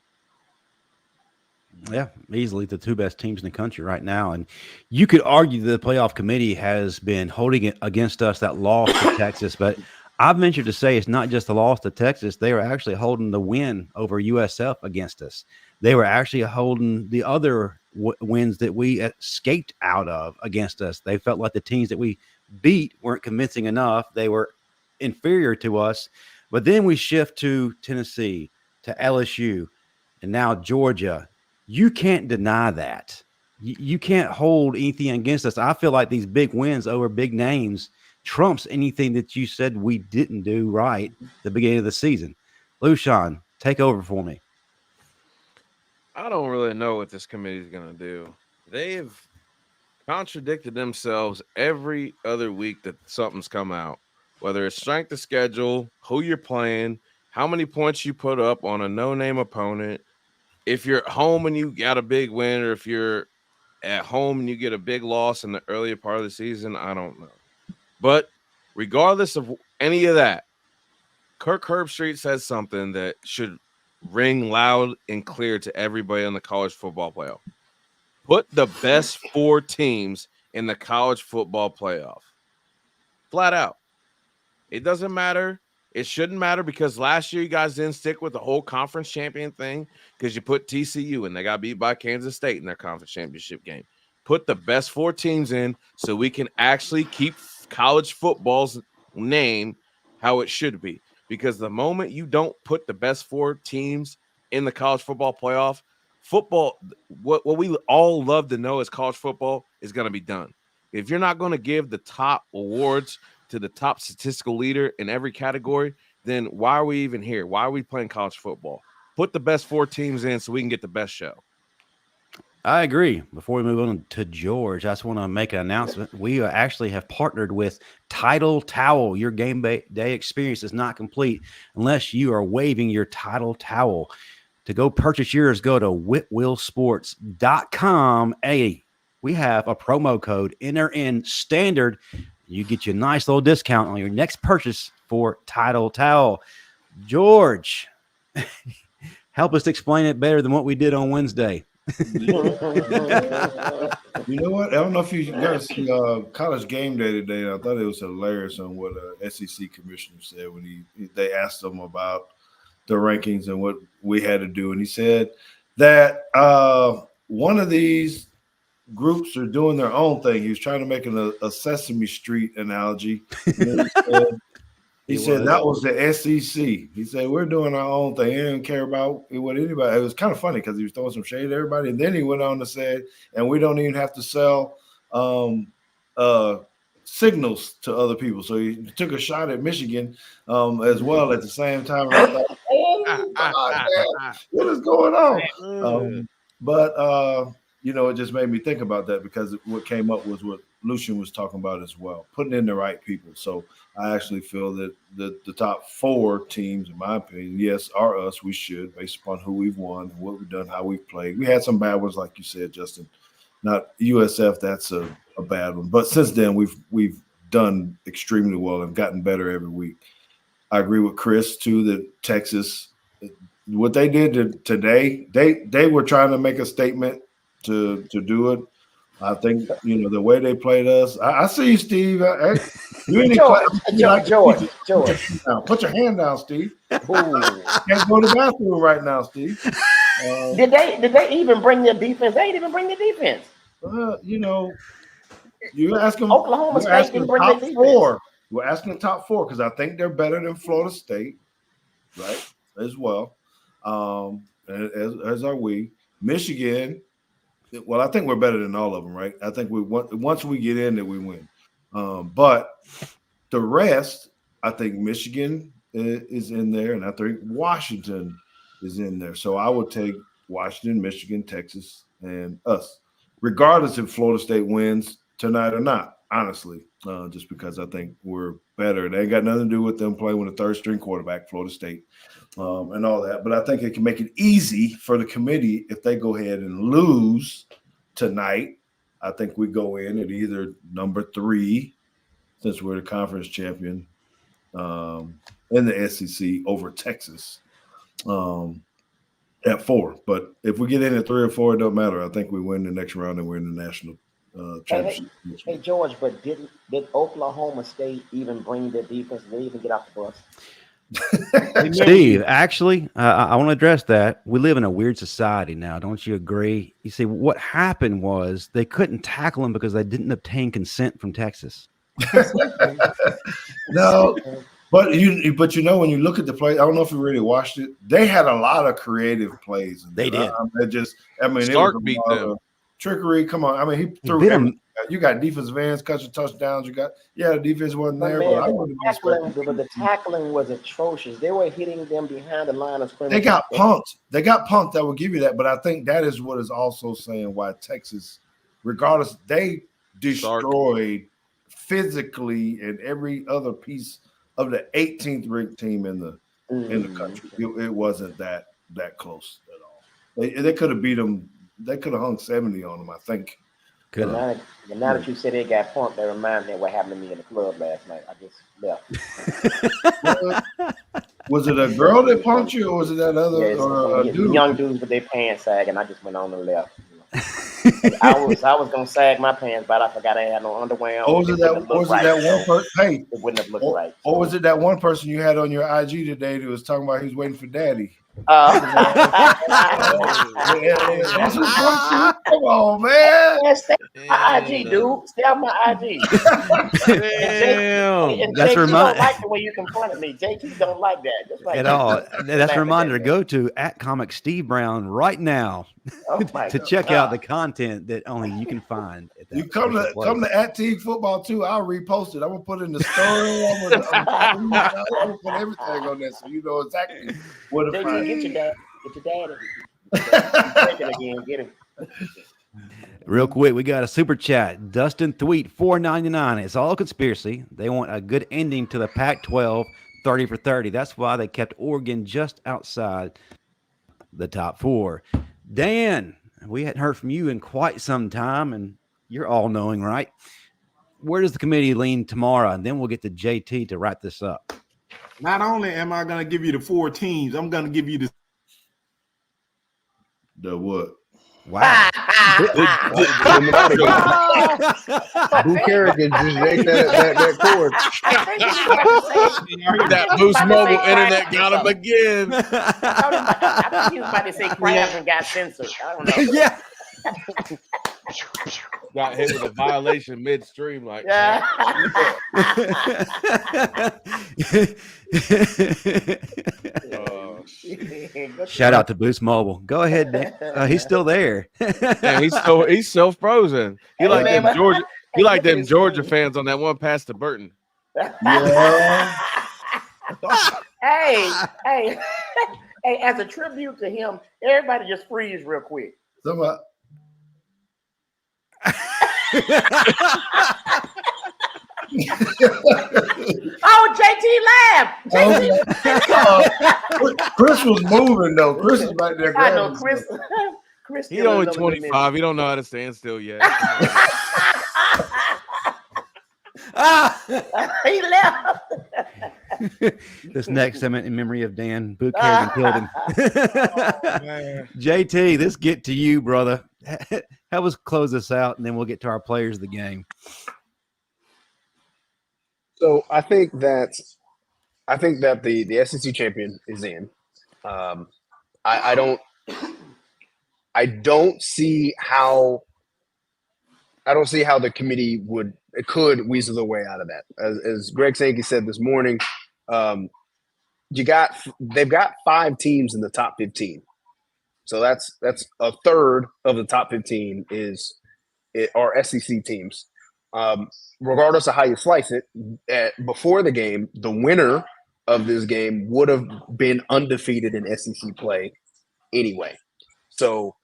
Yeah, easily the 2 best teams in the country right now. And you could argue that the playoff committee has been holding it against us that loss to Texas, but I've ventured to say it's not just the loss to Texas. They were actually holding the win over USF against us. They were actually holding the other wins that we escaped out of against us. They felt like the teams that we beat weren't convincing enough. They were inferior to us. But then we shift to Tennessee, to LSU, and now Georgia. You can't deny that. You can't hold anything against us. I feel like these big wins over big names trumps anything that you said we didn't do right at the beginning of the season. Luscion, take over for me. I don't really know what this committee is going to do. They've contradicted themselves every other week that something's come out, whether it's strength of schedule, who you're playing, how many points you put up on a no-name opponent. If you're at home and you got a big win, or if you're at home and you get a big loss in the earlier part of the season, I don't know. But regardless of any of that, Kirk Herbstreit says something that should ring loud and clear to everybody in the college football playoff. Put the best 4 teams in the college football playoff. Flat out. It doesn't matter. It shouldn't matter, because last year you guys didn't stick with the whole conference champion thing because you put TCU and they got beat by Kansas State in their conference championship game. Put the best 4 teams in so we can actually keep college football's name how it should be. Because the moment you don't put the best 4 teams in the college football playoff, football, what we all love to know as college football, is going to be done. If you're not going to give the top awards to the top statistical leader in every category, then why are we even here? Why are we playing college football? Put the best 4 teams in so we can get the best show. I agree. Before we move on to George, I just want to make an announcement. We actually have partnered with Title Towel. Your game day experience is not complete unless you are waving your Title Towel. To go purchase yours, go to whitwillsports.com. Hey, we have a promo code. Enter in standard. You get you a nice little discount on your next purchase for Title Towel. George, help us explain it better than what we did on Wednesday. You know what? I don't know if you guys see College Game Day today. I thought it was hilarious on what SEC commissioner said when they asked him about the rankings and what we had to do, and he said that one of these groups are doing their own thing. He was trying to make a Sesame Street analogy. He said that was the SEC. He said, we're doing our own thing. He didn't care about what anybody. It was kind of funny because he was throwing some shade at everybody. And then he went on to say, and we don't even have to sell signals to other people. So he took a shot at Michigan as well at the same time. I thought, oh, God, man, what is going on? It just made me think about that, because what came up was what Luscion was talking about as well, putting in the right people. So I actually feel that the top 4 teams, in my opinion, yes, are us. We should, based upon who we've won, what we've done, how we've played. We had some bad ones, like you said, Justin. Not USF, that's a bad one. But since then, we've done extremely well and gotten better every week. I agree with Chris, too, that Texas, what they did today, they were trying to make a statement to do it. I think, the way they played us. I see you, Steve. George. Put your hand down, Steve. Can't go to the bathroom right now, Steve. Did they even bring their defense? They didn't even bring their defense. You ask them. Oklahoma You're State didn't asking the bring their top defense. four. We're asking the top four because I think they're better than Florida State, right? As well, as are we. Michigan. Well, I think we're better than all of them, right? I think once we get in, that we win. But the rest, I think Michigan is in there, and I think Washington is in there. So I would take Washington, Michigan, Texas, and us, regardless if Florida State wins tonight or not. Honestly, just because I think we're better. It ain't got nothing to do with them playing with a third-string quarterback, Florida State, and all that. But I think it can make it easy for the committee if they go ahead and lose tonight. I think we go in at either number 3, since we're the conference champion in the SEC over Texas at 4. But if we get in at 3 or 4, it don't matter. I think we win the next round and we're in the national championship. Hey, George, but did Oklahoma State even bring their defense? Did they even get off the bus? Steve, actually, I want to address that. We live in a weird society now. Don't you agree? You see, what happened was they couldn't tackle him because they didn't obtain consent from Texas. No, but you know, when you look at the play, I don't know if you really watched it. They had a lot of creative plays. They did. Stark beat them. Trickery. Come on. I mean, he threw everything. You got defensive ends, catching touchdowns. The defense wasn't there. But the tackling was atrocious. They were hitting them behind the line of scrimmage. They got punked. I will give you that. But I think that is what is also saying why Texas, regardless, they destroyed physically and every other piece of the 18th ranked team in the country. It wasn't that close at all. They could have beat them. They could have hung 70 on them, I think. Now that you said they got punked, that reminds me of what happened to me in the club last night. I just left. Was it a girl that punked you, or was it that other dude? Young dudes with their pants sagging. I just went on and left. I was gonna sag my pants, but I forgot I had no underwear on. Or was it that one person? Hey, it wouldn't have looked right. Or was it that one person you had on your IG today that was talking about he was waiting for daddy? Come on, man. Stay on my IG, dude. Stay on my IG. Damn. That's a reminder. Don't like the way you confronted me. JT don't like that. Just like at all. That's a reminder to go to @Comic Steve Brown right now to check out the content that only you can find. At that you come to @Teague Football too. I'll repost it. I'm gonna put it in the story. I'm gonna put everything on there so you know exactly what to find. Get your daddy. Get him. Real quick, we got a super chat. Dustin Thweet, $4.99. It's all a conspiracy. They want a good ending to the Pac-12, 30 for 30. That's why they kept Oregon just outside the top 4. Dan, we hadn't heard from you in quite some time, and you're all knowing, right? Where does the committee lean tomorrow? And then we'll get to JT to wrap this up. Not only am I going to give you the 4 teams, I'm going to give you the what? Wow. Who cares? Just make that cord. That Boost Mobile internet got him again. I think he was about to say crabs and got censored. I don't know. Yeah. Got hit with a violation midstream, like. Shout out to Boost Mobile. Go ahead, Dan. He's still there. Man, he's so frozen. He like them Georgia fans on that one pass to Burton. Yeah. Hey, as a tribute to him, everybody just freeze real quick. JT laughed. Chris was moving though. Chris is right there. I know Chris. He's only 25. He don't know how to stand still yet. He left. This next segment in memory of Dan Book Harrigan killed him. JT, let's get to you, brother. Help us close this out, and then we'll get to our players of the game. So I think that the SEC champion is in. I don't see how. I don't see how the committee could weasel their way out of that. As Greg Sankey said this morning, they've got 5 teams in the top 15. So that's a third of the top 15 are SEC teams. Regardless of how you slice it, before the game, the winner of this game would have been undefeated in SEC play anyway. So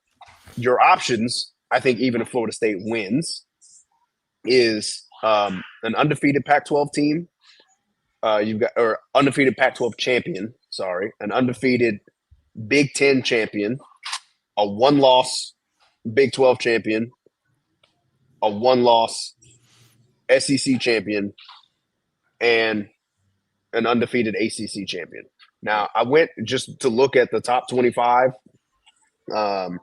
your options, I think, even if Florida State wins, is an undefeated Pac-12 team. Or undefeated Pac-12 champion. Sorry, an undefeated Big Ten champion, a 1-loss Big 12 champion, a 1-loss SEC champion, and an undefeated ACC champion. Now, I went just to look at the top 25, and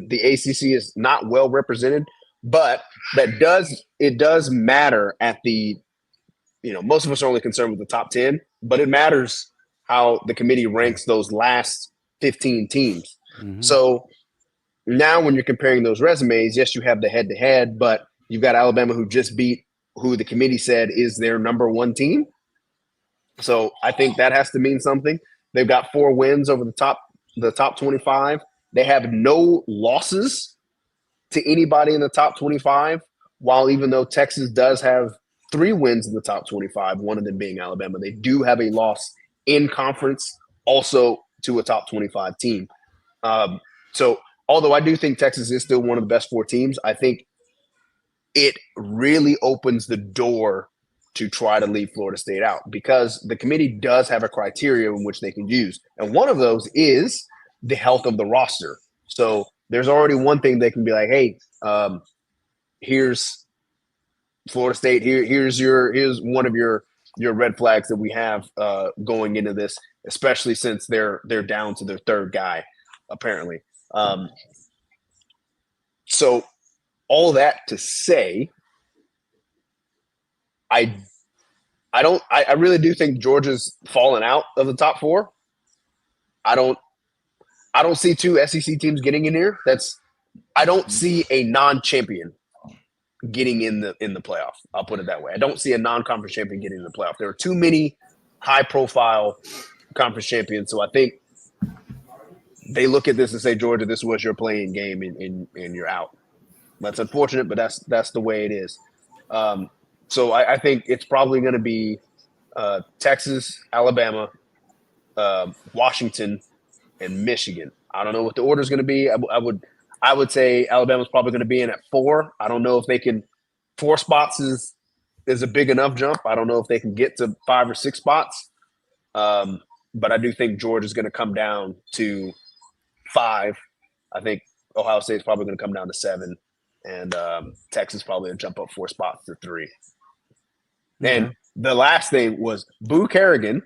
the ACC is not well represented, but it does matter at the, most of us are only concerned with the top 10, but it matters how the committee ranks those last 15 teams. Mm-hmm. So now when you're comparing those resumes, yes, you have the head-to-head, but you've got Alabama who just beat who the committee said is their number 1 team. So I think that has to mean something. They've got 4 wins over the top 25. They have no losses to anybody in the top 25, while even though Texas does have 3 wins in the top 25, one of them being Alabama, they do have a loss in conference also to a top 25 team. So although I do think Texas is still one of the best 4 teams, I think it really opens the door to try to leave Florida State out, because the committee does have a criteria in which they can use. And one of those is the health of the roster. So there's already one thing they can be like, hey, here's Florida State. Here's one of your red flags that we have going into this, especially since they're down to their 3rd guy, apparently. So all that to say, I really do think Georgia's fallen out of the top 4. I don't see 2 SEC teams getting in here. I don't see a non-champion getting in the playoff. I'll put it that way. I don't see a non-conference champion getting in the playoff. There are too many high-profile conference champions, so I think they look at this and say, Georgia, this was your playing game, and you're out. That's unfortunate, but that's the way it is. So I think it's probably going to be Texas, Alabama, Washington, and Michigan. I don't know what the order is going to be. I would say Alabama's probably going to be in at 4. I don't know if they can. 4 spots is a big enough jump. I don't know if they can get to 5 or 6 spots. But I do think Georgia's going to come down to 5. I think Ohio State's probably going to come down to 7, and Texas probably will jump up 4 spots to 3. Okay. And the last thing was Boo Kerrigan,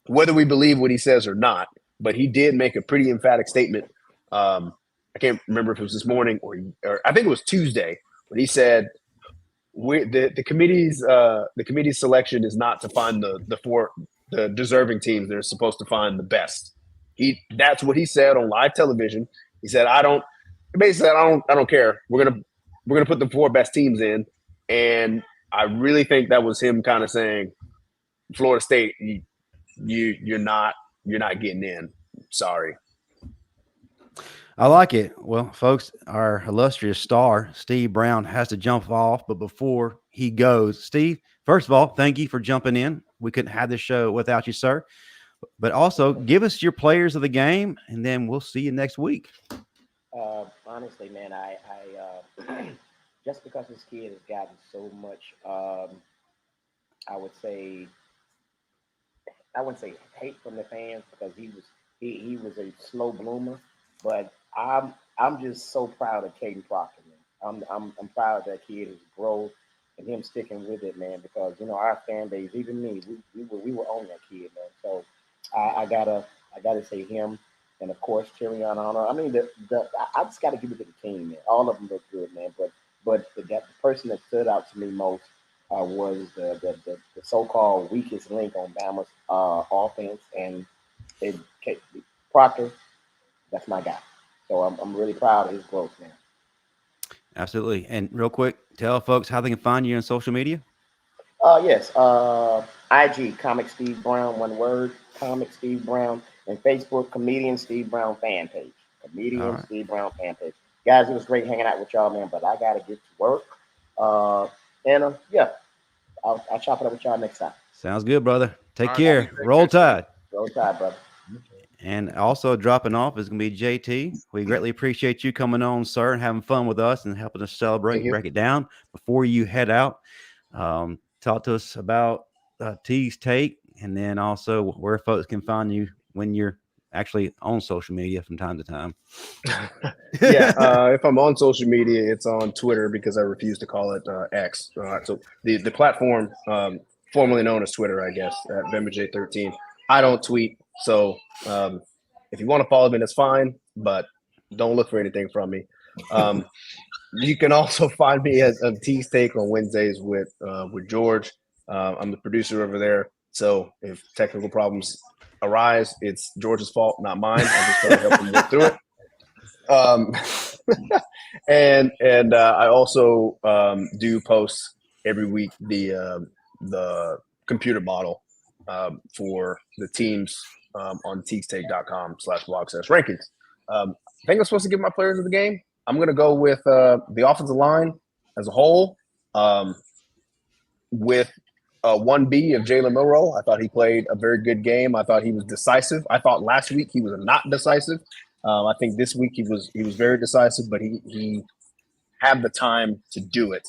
whether we believe what he says or not, but he did make a pretty emphatic statement. I can't remember if it was this morning or I think it was Tuesday, but he said the committee's selection is not to find the deserving teams. They're supposed to find the best. That's what he said on live television. He said, I don't care. We're gonna put the 4 best teams in, and I really think that was him kind of saying, Florida State, you're not getting in. Sorry. I like it. Well, folks, our illustrious star, Steve Brown, has to jump off. But before he goes, Steve, first of all, thank you for jumping in. We couldn't have this show without you, sir. But also, give us your players of the game, and then we'll see you next week. Honestly, man, I just because this kid has gotten so much, I wouldn't say hate from the fans, because he was a slow bloomer, but I'm just so proud of Caden Proctor, man. I'm proud that kid his growth and him sticking with it, man, because our fan base, even me, we were on that kid, man. So I gotta say him, and of course Tyrion Honor. I mean, I just gotta give it to the team, man. All of them look good, man. But the person that stood out to me most was the so-called weakest link on Bama's offense, and Proctor. That's my guy. So I'm really proud of his growth, man. Absolutely. And real quick, tell folks how they can find you on social media. Yes. IG Comic Steve Brown, one word, Comic Steve Brown, and Facebook Comedian Steve Brown fan page. All Comedian right. Steve Brown fan page. Guys, it was great hanging out with y'all, man. But I gotta get to work. Yeah, I'll chop it up with y'all next time. Sounds good, brother. Take All right, care. Steve, take Roll care, Steve. Tide. Roll Tide, brother. And also dropping off is going to be JT. We greatly appreciate you coming on, sir, and having fun with us and helping us celebrate Thank and you. break it down. Before you head out, talk to us about Teague's Take, and then also where folks can find you when you're actually on social media from time to time. If I'm on social media, it's on Twitter because I refuse to call it X. So the platform formerly known as Twitter, I guess, at BamaJ13. I don't tweet, so if you want to follow me, that's fine, but don't look for anything from me. You can also find me at Teague's Take on Wednesdays with George. I'm the producer over there, so if technical problems arise, it's George's fault, not mine. I just try to help him work through it. And I also do post every week the computer model for the teams on teagstake.com/blog/rankings. I think I'm supposed to give my players of the game. I'm going to go with the offensive line as a whole, with 1B of Jalen Milroe. I thought he played a very good game. I thought he was decisive. I thought last week he was not decisive. I think this week he was very decisive, but he had the time to do it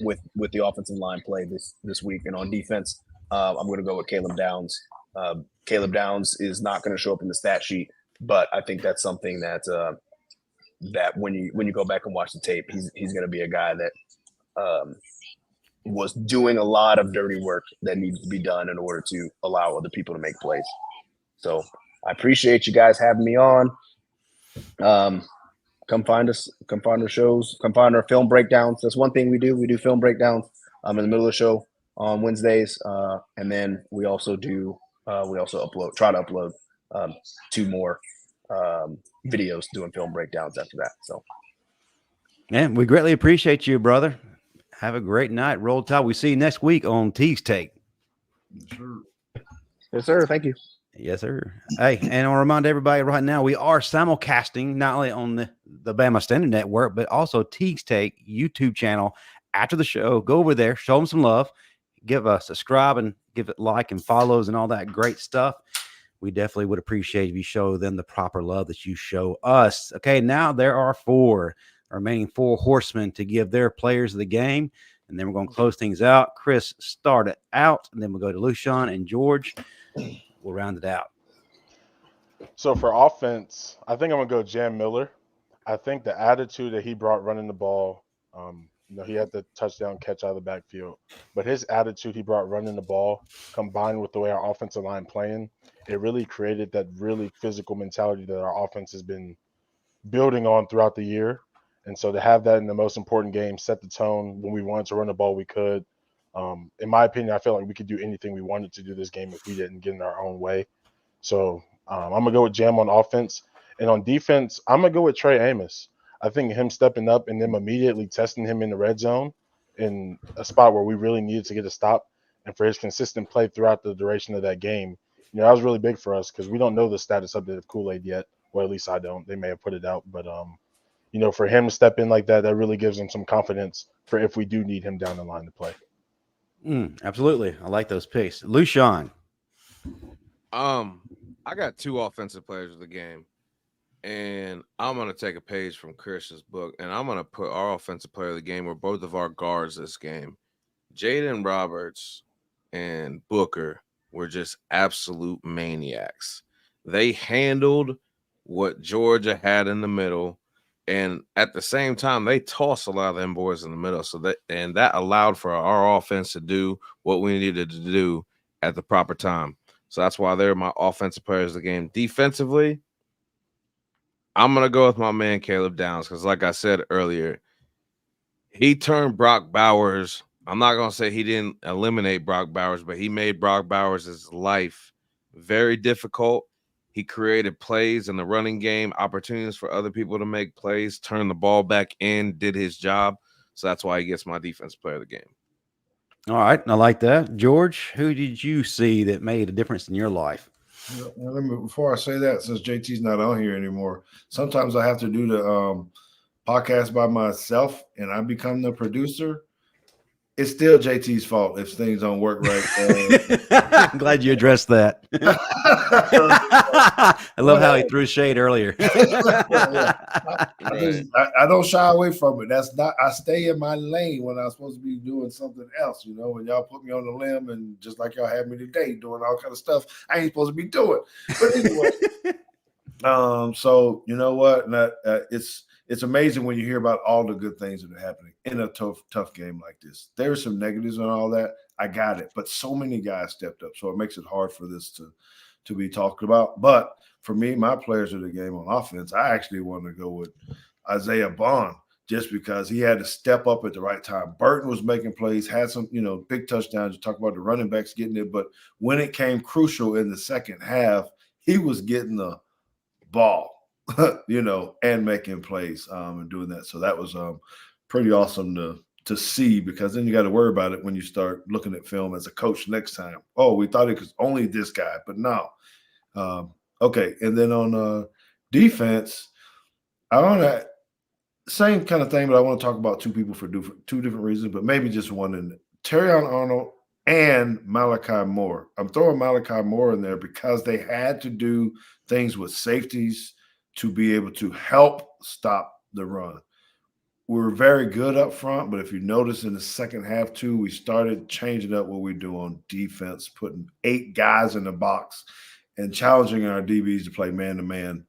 with the offensive line play this week. And on defense, I'm going to go with Caleb Downs. Caleb Downs is not going to show up in the stat sheet, but I think that's something that when you go back and watch the tape, he's going to be a guy that was doing a lot of dirty work that needs to be done in order to allow other people to make plays. So I appreciate you guys having me on. Come find us, come find our shows, come find our film breakdowns. That's one thing we do. We do film breakdowns in the middle of the show on Wednesdays. And then we also try to upload 2 more videos doing film breakdowns after that. So Man, we greatly appreciate you, brother. Have a great night. Roll Tide. We see you next week on Teague's Take. Sure. yes, sir. Thank you. Yes, sir. Hey, and I'll remind everybody right now, we are simulcasting not only on the Bama Standard Network, but also Teague's Take YouTube channel after the show. Go over there, show them some love, give us a subscribe and give it like and follows and all that great stuff. We definitely would appreciate if you show them the proper love that you show us. Okay, now there are 4 remaining 4 horsemen to give their players of the game. And then we're going to close things out. Chris, start it out. And then we'll go to Luscion and George. We'll round it out. So for offense, I think I'm going to go Jam Miller. I think the attitude that he brought running the ball, he had the touchdown catch out of the backfield, but his attitude he brought running the ball combined with the way our offensive line playing, it really created that really physical mentality that our offense has been building on throughout the year. And so to have that in the most important game, set the tone. When we wanted to run the ball, we could. In my opinion, I feel like we could do anything we wanted to do this game if we didn't get in our own way. So I'm going to go with Jam on offense. And on defense, I'm going to go with Trey Amos. I think him stepping up and then immediately testing him in the red zone in a spot where we really needed to get a stop, and for his consistent play throughout the duration of that game, that was really big for us because we don't know the status update of Kool-Aid yet. Well, at least I don't. They may have put it out. But, for him to step in like that, that really gives him some confidence for if we do need him down the line to play. Absolutely. I like those picks. Luscion. I got 2 offensive players of the game, and I'm going to take a page from Chris's book, and I'm going to put our offensive player of the game were both of our guards this game. Jaden Roberts and Booker were just absolute maniacs. They handled what Georgia had in the middle, and at the same time, they tossed a lot of them boys in the middle. So that allowed for our offense to do what we needed to do at the proper time. So that's why they're my offensive players of the game. Defensively, I'm going to go with my man Caleb Downs because, like I said earlier, he turned Brock Bowers. I'm not going to say he didn't eliminate Brock Bowers, but he made Brock Bowers' life very difficult. He created plays in the running game, opportunities for other people to make plays, turn the ball back in, did his job. So that's why he gets my defense player of the game. All right. I like that. George, who did you see that made a difference in your life? Before I say that, since JT's not on here anymore, sometimes I have to do the podcast by myself and I become the producer. It's still JT's fault if things don't work right. I'm glad you addressed that. I love how he threw shade earlier. I don't shy away from it. That's not. I stay in my lane when I'm supposed to be doing something else. When y'all put me on the limb and just like y'all had me today doing all kind of stuff I ain't supposed to be doing. But anyway, so you know what? It's amazing when you hear about all the good things that are happening in a tough game like this. There are some negatives and all that. I got it. But so many guys stepped up. So it makes it hard for this to be talked about. But for me, my players of the game on offense, I actually want to go with Isaiah Bond just because he had to step up at the right time. Burton was making plays, had some, big touchdowns. You talk about the running backs getting it. But when it came crucial in the second half, he was getting the ball. And making plays and doing that. So that was pretty awesome to see because then you got to worry about it when you start looking at film as a coach next time. Oh, we thought it was only this guy, but no. Okay, and then on defense, I want to same kind of thing, but I want to talk about two people for two different reasons, but maybe just one. And Terrion Arnold and Malaki Moore. I'm throwing Malaki Moore in there because they had to do things with safeties to be able to help stop the run. We were very good up front, but if you notice in the second half too, we started changing up what we do on defense, putting 8 guys in the box and challenging our DBs to play man-to-man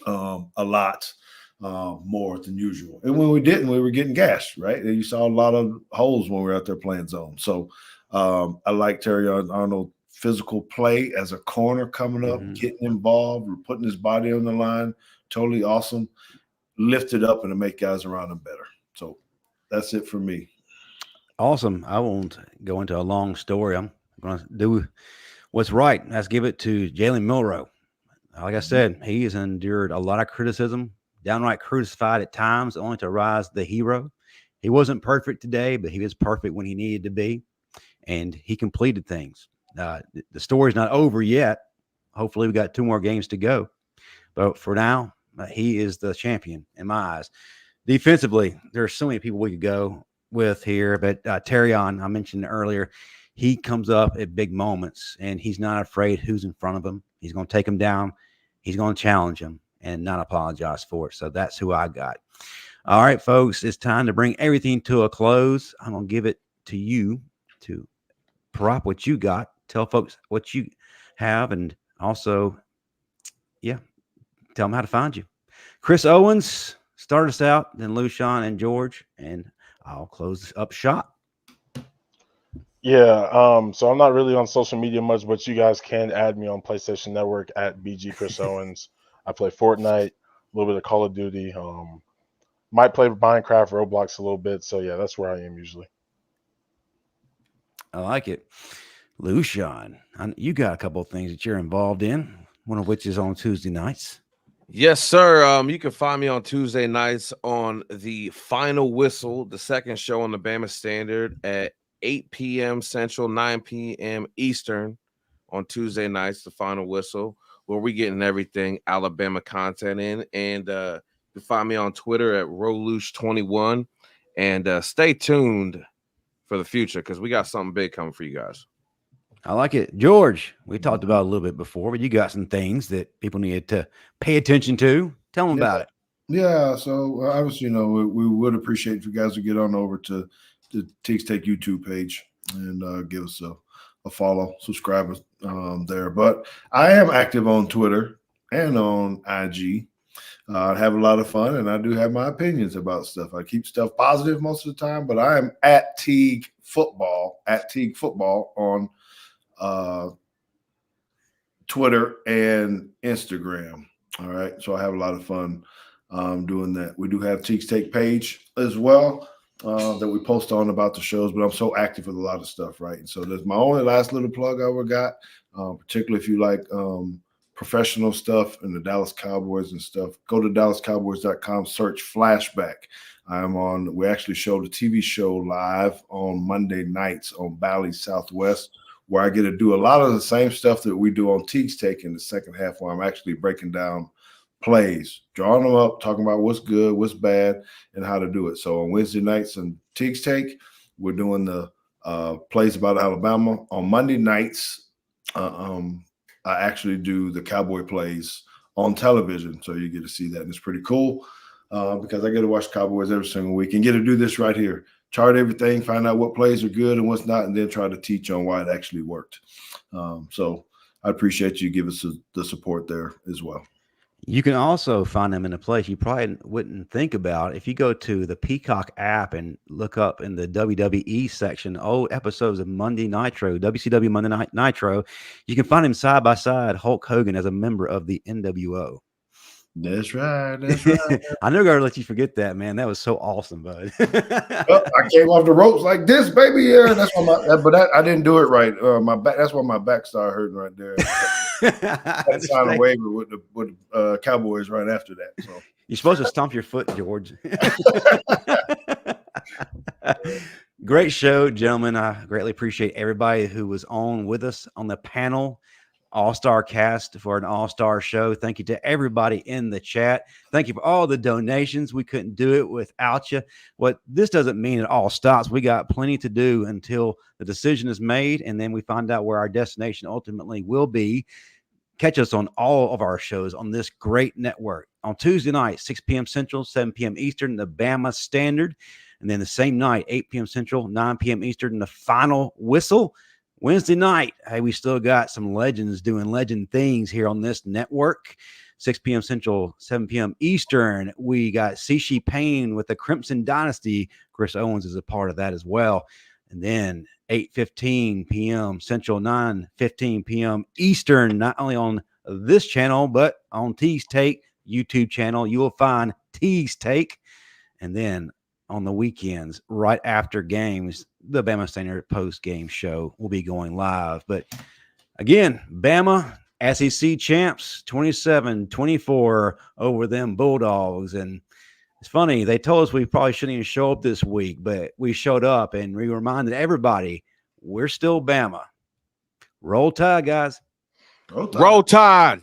a lot more than usual. And when we didn't, we were getting gashed, right? And you saw a lot of holes when we were out there playing zone. So I like Terrion Arnold. Physical play as a corner coming up, getting involved, putting his body on the line, totally awesome. Lift it up and to make guys around him better. So that's it for me. Awesome. I won't go into a long story. I'm going to do what's right. Let's give it to Jalen Milroe. Like I said, he has endured a lot of criticism, downright crucified at times, only to rise the hero. He wasn't perfect today, but he was perfect when he needed to be, and he completed things. The story's not over yet. Hopefully we got 2 more games to go. But for now, he is the champion in my eyes. Defensively, there's so many people we could go with here. But Terrion, I mentioned earlier, he comes up at big moments, and he's not afraid who's in front of him. He's going to take him down. He's going to challenge him and not apologize for it. So that's who I got. All right, folks, it's time to bring everything to a close. I'm going to give it to you to prop what you got. Tell folks what you have, and also, tell them how to find you. Chris Owens, start us out, then Luscion and George, and I'll close up shop. Yeah, so I'm not really on social media much, but you guys can add me on PlayStation Network at BG Chris Owens. I play Fortnite, a little bit of Call of Duty. Might play Minecraft, Roblox a little bit. So, yeah, that's where I am usually. I like it. Luscion, you got a couple of things that you're involved in, one of which is on Tuesday nights. Yes, sir. You can find me on Tuesday nights on the Final Whistle, the second show on the Bama Standard at 8 p.m. Central, 9 p.m. Eastern on Tuesday nights, the Final Whistle, where we getting everything Alabama content in. And you can find me on Twitter at Rolush21. And stay tuned for the future because we got something big coming for you guys. I like it. George, we talked about it a little bit before, but you got some things that people need to pay attention to. Tell them about it. Yeah, so obviously, we would appreciate if you guys would get on over to the Teague's Take YouTube page and give us a follow, subscribe there. But I am active on Twitter and on IG. I have a lot of fun, and I do have my opinions about stuff. I keep stuff positive most of the time, but I am at Teague Football on Twitter and Instagram. All right. So I have a lot of fun doing that. We do have Teague's Take page as well that we post on about the shows, but I'm so active with a lot of stuff, right? And so that's my only last little plug I ever got, particularly if you like professional stuff and the Dallas Cowboys and stuff, go to DallasCowboys.com, search Flashback. We actually showed a TV show live on Monday nights on Bally Southwest, where I get to do a lot of the same stuff that we do on Teague's Take in the second half, where I'm actually breaking down plays, drawing them up, talking about what's good, what's bad, and how to do it. So on Wednesday nights on Teague's Take, we're doing the plays about Alabama. On Monday nights, I actually do the Cowboy plays on television, so you get to see that, and it's pretty cool because I get to watch Cowboys every single week and get to do this right here. Chart everything, find out what plays are good and what's not, and then try to teach on why it actually worked. So I appreciate you giving us the support there as well. You can also find them in a place you probably wouldn't think about. If you go to the Peacock app and look up in the WWE section, old episodes of Monday Nitro, WCW Monday Night Nitro, you can find him side by side, Hulk Hogan, as a member of the NWO. That's right. That's right. I never going to let you forget that, man. That was so awesome, bud. Well, I came off the ropes like this, baby. Yeah, that's why I didn't do it right. My back. That's why my back started hurting right there. I signed a waiver with the Cowboys right after that. So you're supposed to stomp your foot, George. Great show, gentlemen. I greatly appreciate everybody who was on with us on the panel. All-star cast for an all-star show. Thank you to everybody in the chat. Thank you for all the donations. We couldn't do it without you. What this doesn't mean it all stops. We got plenty to do until the decision is made, and then we find out where our destination ultimately will be. Catch us on all of our shows on this great network. On Tuesday night, 6 p.m. Central, 7 p.m. Eastern, the Bama Standard. And then the same night, 8 p.m. Central, 9 p.m. Eastern, the Final Whistle. Wednesday night, hey, we still got some legends doing legend things here on this network. 6 p.m. Central, 7 p.m. Eastern. We got Cici Payne with the Crimson Dynasty. Chris Owens is a part of that as well. And then 8:15 p.m. Central, 9:15 p.m. Eastern, not only on this channel, but on Teague's Take YouTube channel, you will find Teague's Take. And then on the weekends, right after games, the Bama Standard post-game show will be going live. But again, Bama, SEC champs, 27-24 over them Bulldogs. And it's funny, they told us we probably shouldn't even show up this week, but we showed up and we reminded everybody we're still Bama. Roll Tide, guys. Roll Tide. Roll Tide.